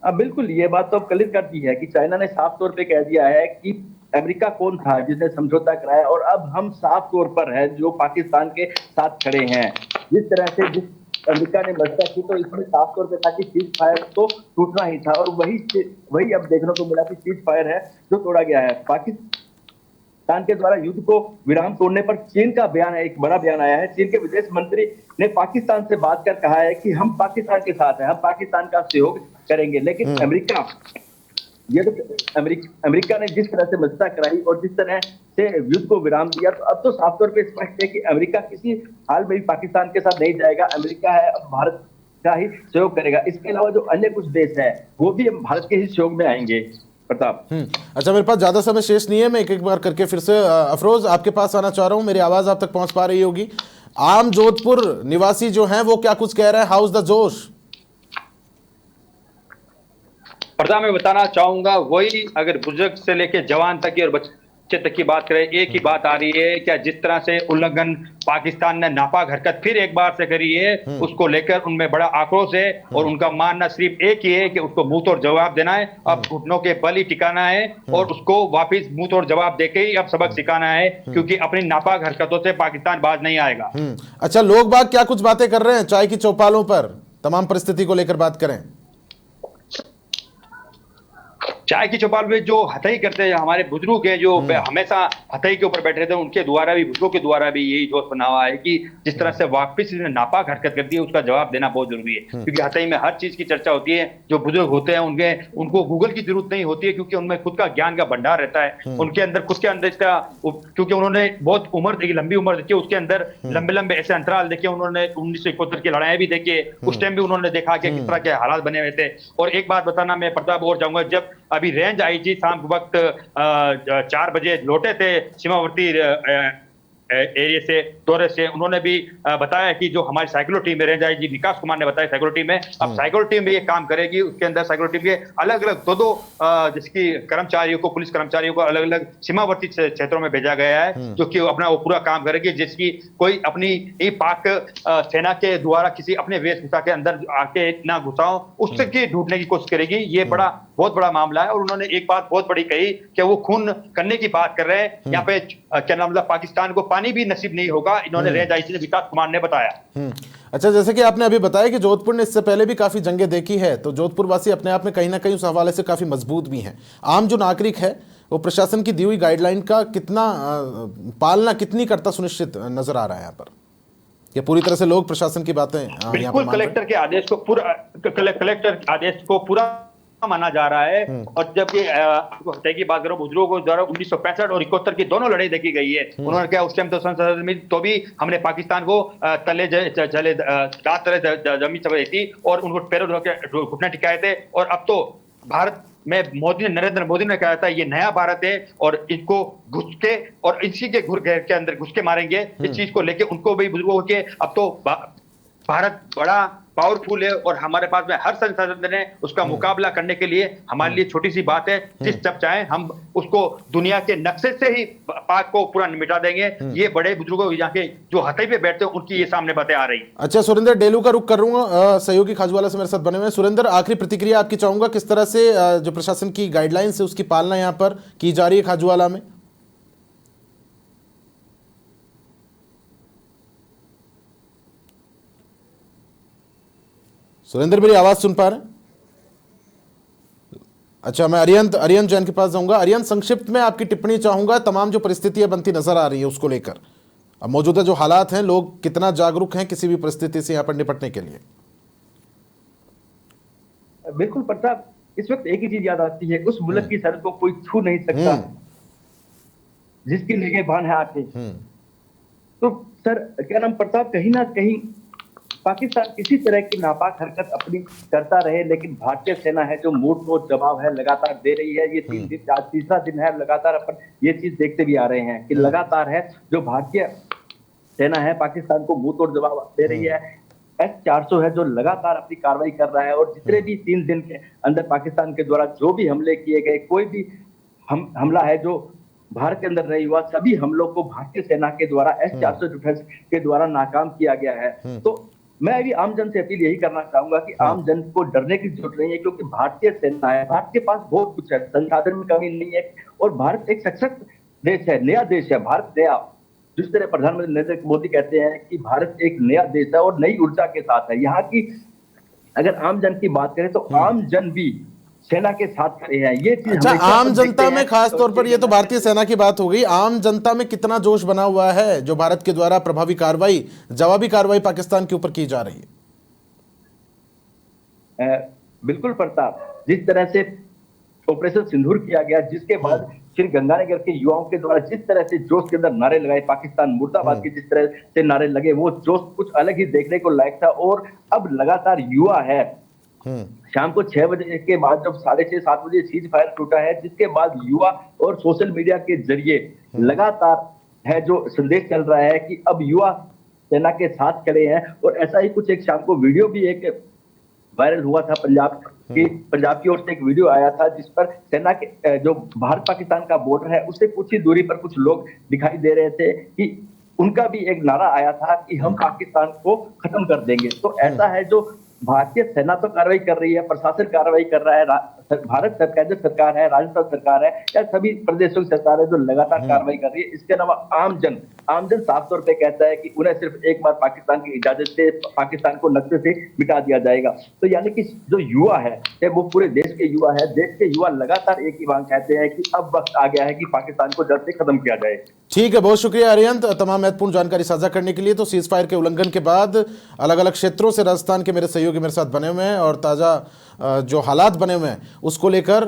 अब बिल्कुल ये बात तो कलित करती है कि चाइना ने साफ तौर पे कह दिया है कि अमेरिका कौन था जिसने समझौता कराया, और अब हम साफ तौर पर है जो पाकिस्तान के साथ खड़े हैं। जिस तरह से जिस अमेरिका ने मसला की तो इसमें साफ तौर पे था कि सीज फायर तो टूटना ही था, और वही अब देखने को मिला कि सीज फायर है जो तोड़ा गया है। पाकिस्तान के द्वारा युद्ध को विराम तोड़ने पर चीन का बयान है, एक बड़ा बयान आया है। चीन के विदेश मंत्री ने पाकिस्तान से बात कर कहा है कि हम पाकिस्तान के साथ हैं, हम पाकिस्तान का सहयोग करेंगे। लेकिन अमेरिका ने जिस तरह से मसला कराई और जिस तरह से युद्ध को विराम दिया, तो अब तो साफ तौर पे स्पष्ट है कि अमेरिका किसी हाल में भी पाकिस्तान के साथ नहीं जाएगा। अमेरिका है अब भारत का ही सहयोग करेगा। इसके अलावा जो अन्य कुछ देश है वो भी भारत के ही सहयोग में आएंगे। प्रताप, अच्छा मेरे पास ज्यादा समय शेष नहीं है, मैं एक एक बार करके फिर से अफरोज आपके पास आना चाह रहा हूं। मेरी आवाज आप तक पहुंच पा रही होगी। आम जोधपुर निवासी जो हैं वो क्या कुछ कह रहे हैं? हाउस द जोश? प्रधान मैं बताना चाहूंगा, वही अगर बुजुर्ग से लेकर जवान तक की और बच्चे तक की बात करें, एक ही बात आ रही है क्या जिस तरह से उल्लंघन पाकिस्तान ने नापाक हरकत फिर एक बार से करी है, उसको लेकर उनमें बड़ा आक्रोश है और उनका मानना सिर्फ एक ही है कि उसको मुंह तोड़ जवाब देना है, अब घुटनों के बल ही टिकाना है और उसको वापिस मुंह तोड़ जवाब देके ही अब सबक सिखाना है, क्योंकि अपनी नापाक हरकतों से पाकिस्तान बाज नहीं आएगा। अच्छा, लोग बाग क्या कुछ बातें कर रहे हैं चाय की चौपालों पर, तमाम परिस्थिति को लेकर बात करें? चाय की चौपाल में जो हथई करते हैं हमारे बुजुर्ग हैं, जो हमेशा हथई के ऊपर बैठे रहते हैं, उनके द्वारा भी, बुजुर्गों के द्वारा भी यही जोश बना हुआ है कि जिस तरह से वापिस नापाक हरकत करती है उसका जवाब देना बहुत जरूरी है, क्योंकि हथई में हर चीज की चर्चा होती है। जो बुजुर्ग होते हैं उनको गूगल की जरूरत नहीं होती है, क्योंकि उनमें खुद का ज्ञान का भंडार रहता है, उनके अंदर खुद के अंदर इसका, क्योंकि उन्होंने बहुत उम्र देखी, लंबी उम्र देखी, उसके अंदर लंबे लंबे ऐसे अंतराल देखे, उन्होंने 1971 की लड़ाई भी देखी, उस टाइम भी उन्होंने देखा कि किस तरह के हालात बने हुए थे। और एक बात बताना मैं प्रताप और चाहूंगा, जब अभी रेंज आईजी शाम के वक्त 4 बजे लौटे थे सीमावर्ती एरिया से, दौरे से, उन्होंने भी बताया कि जो हमारी साइक्लो टीम है, रेंज आईजी विकास कुमार ने बताया साइक्लो टीम है, अब साइक्लो टीम ये काम करेगी, उसके अंदर साइक्लो टीम के अलग अलग दो जिसकी कर्मचारियों को, पुलिस कर्मचारियों को अलग अलग सीमावर्ती क्षेत्रों में भेजा गया है, जो कि अपना वो पूरा काम करेगी, जिसकी कोई अपनी पाक सेना के द्वारा किसी अपने वेशभूषा के अंदर आके ना घुसाओ, उसके ढूंढने की कोशिश करेगी। ये बहुत बड़ा मामला है। और उन्होंने एक बात बहुत बड़ी कही कि वो खून करने की बात कर रहे हैं, यहाँ पे क्या नाम, पाकिस्तान को पानी भी नसीब नहीं होगा, इन्होंने रेंज आईजी विकास कुमार ने बताया। अच्छा, जैसे कि आपने अभी बताया कि जोधपुर ने इससे पहले भी काफी जंगें देखी है, तो जोधपुर वासी अपने आप में कहीं ना कहीं उस हवाले से काफी मजबूत भी हैं। आम जो नागरिक है वो प्रशासन की दी हुई गाइडलाइन का कितना पालना कितनी करता सुनिश्चित नजर आ रहा है यहाँ पर? ये पूरी तरह से लोग प्रशासन की बातें बिल्कुल कलेक्टर के आदेश को पूरा, कलेक्टर आदेश को पूरा माना जा रहा है। और जब ये हत्या की बात करो, बुजुर्गों को द्वारा 1965 और 71 की दोनों लड़ाई देखी गई है। उन्होंने क्या उस टाइम तो संसद में तो भी हमने पाकिस्तान को तले जमीन चबी थी और उनको पैरों घुटने टिकाए थे। और अब तो भारत में नरेंद्र मोदी ने कहा था ये नया भारत है और इनको घुस के और इसी के घुर घेर के अंदर घुस के मारेंगे। इस चीज को लेके उनको भी बुजुर्गों के, अब तो भारत बड़ा पावरफुल है और हमारे पास में हर संसाधन है उसका मुकाबला करने के लिए। हमारे लिए छोटी सी बात है, जिस जब चाहे हम उसको दुनिया के नक्शे से ही पाक को पूरा मिटा देंगे। ये बड़े बुजुर्गों यहाँ के जो हथई पे बैठते हैं उनकी ये सामने बातें आ रही। अच्छा, सुरेंद्र डेलू का रुख करूंगा, सहयोगी खाजूवाला से मेरे साथ बने हुए हैं। सुरेंद्र, आखिरी प्रतिक्रिया आपकी चाहूंगा, किस तरह से जो प्रशासन की गाइडलाइंस है उसकी पालना यहाँ पर की जा रही है खाजूवाला में? सुरेंद्र, मेरी आवाज सुन पा रहे हैं? अच्छा, मैं अरियन जैन के पास जाऊंगा। अरियन, संक्षिप्त में आपकी टिप्पणी चाहूंगा, तमाम जो परिस्थितियां बनती नजर आ रही है उसको लेकर, अब मौजूदा जो हालात हैं, लोग कितना जागरूक हैं किसी भी परिस्थिति से यहां पर निपटने के लिए? बिल्कुल प्रताप, इस वक्त एक ही चीज याद आती है, उस मुल्क की सरहद को कोई छू नहीं सकता जिसकी निगहबान है आके। तो सर क्या नाम प्रताप, कहीं ना कहीं पाकिस्तान किसी तरह की नापाक हरकत अपनी करता रहे, लेकिन भारतीय सेना है जो मुंह तोड़ जवाब है लगातार दे रही है। ये 3 दिन, आज तीसरा दिन है लगातार अपन ये चीज देखते भी आ रहे हैं कि लगातार है जो भारतीय सेना है पाकिस्तान को मुंह तोड़ जवाब दे रही है। S-400 है जो लगातार अपनी कार्रवाई कर रहा है और जितने भी 3 दिन के अंदर पाकिस्तान के द्वारा जो भी हमले किए गए, कोई भी हमला है जो भारत के अंदर नहीं हुआ, सभी हमलों को भारतीय सेना के द्वारा S-400 डिफेंस के द्वारा नाकाम किया गया है। तो मैं अभी आम जन से अपील यही करना चाहूंगा कि आम जन को डरने की जरूरत नहीं है, क्योंकि भारतीय सेना है, भारत के पास बहुत कुछ है, संसाधन में कमी नहीं है और भारत एक सशक्त देश है, नया देश है। भारत नया, जिस तरह प्रधानमंत्री नरेंद्र मोदी कहते हैं कि भारत एक नया देश है और नई ऊर्जा के साथ है। यहाँ की अगर आम जन की बात करें तो आम जन भी सेना के साथ खड़े हैं। ये चीज अच्छा, आम जनता में खास तौर पर, ये तो भारतीय सेना की बात हो गई, आम जनता में कितना जोश बना हुआ है जो भारत के द्वारा प्रभावी कार्रवाई, जवाबी कार्रवाई पाकिस्तान के ऊपर की जा रही है? बिल्कुल प्रताप, जिस तरह से ऑपरेशन सिंदूर किया गया, जिसके बाद श्री गंगानगर के युवाओं के द्वारा जिस तरह से जोश के अंदर नारे लगाए, पाकिस्तान मुर्दाबाद के जिस तरह से नारे लगे, वो जोश कुछ अलग ही देखने को लायक था। और अब लगातार युवा है, शाम को 6 बजे के बाद जब 6:30-7 बजे सीज फायर टूटा है, जिसके बाद युवा और सोशल मीडिया के जरिए लगातार है जो संदेश चल रहा है कि अब युवा सेना के साथ खड़े हैं। और ऐसा ही कुछ एक शाम को वीडियो भी एक वायरल हुआ था पंजाब की ओर से एक वीडियो आया था जिस पर सेना के जो भारत पाकिस्तान का बॉर्डर है उससे कुछ ही दूरी पर कुछ लोग दिखाई दे रहे थे कि उनका भी एक नारा आया था कि हम पाकिस्तान को खत्म कर देंगे। तो ऐसा है जो भारतीय सेना तो कार्रवाई कर रही है, प्रशासन कार्रवाई कर रहा है, भारत सरकार जो सरकार है, राजस्थान सरकार है या सभी प्रदेशों की सरकार है जो लगातार कार्रवाई कर रही है। इसके अलावा आमजन साफ तौर पे कहता है कि उन्हें सिर्फ एक बार पाकिस्तान की इजाजत से पाकिस्तान को नक्शे से मिटा दिया जाएगा। तो यानी कि जो युवा है वो पूरे देश के युवा है, देश के युवा लगातार एक ही बात कहते हैं कि अब वक्त आ गया है कि पाकिस्तान को जल्द से खत्म किया जाए। ठीक है, बहुत शुक्रिया अरिहंत तमाम महत्वपूर्ण जानकारी साझा करने के लिए। तो सीज फायर के उल्लंघन के बाद अलग अलग क्षेत्रों से राजस्थान के मेरे सहयोगी मेरे साथ बने हुए हैं और ताज़ा जो हालात बने हुए हैं उसको लेकर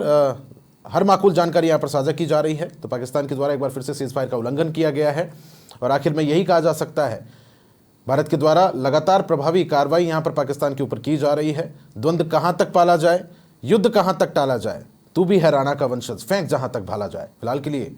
हर माकूल जानकारी यहाँ पर साझा की जा रही है। तो पाकिस्तान के द्वारा एक बार फिर से सीज फायर का उल्लंघन किया गया है और आखिर में यही कहा जा सकता है भारत के द्वारा लगातार प्रभावी कार्रवाई यहाँ पर पाकिस्तान के ऊपर की जा रही है। द्वंद्व कहाँ तक पाला जाए, युद्ध कहाँ तक टाला जाए, तू भी है राणा का वंशज, फेंक जहाँ तक भाला जाए। फिलहाल के लिए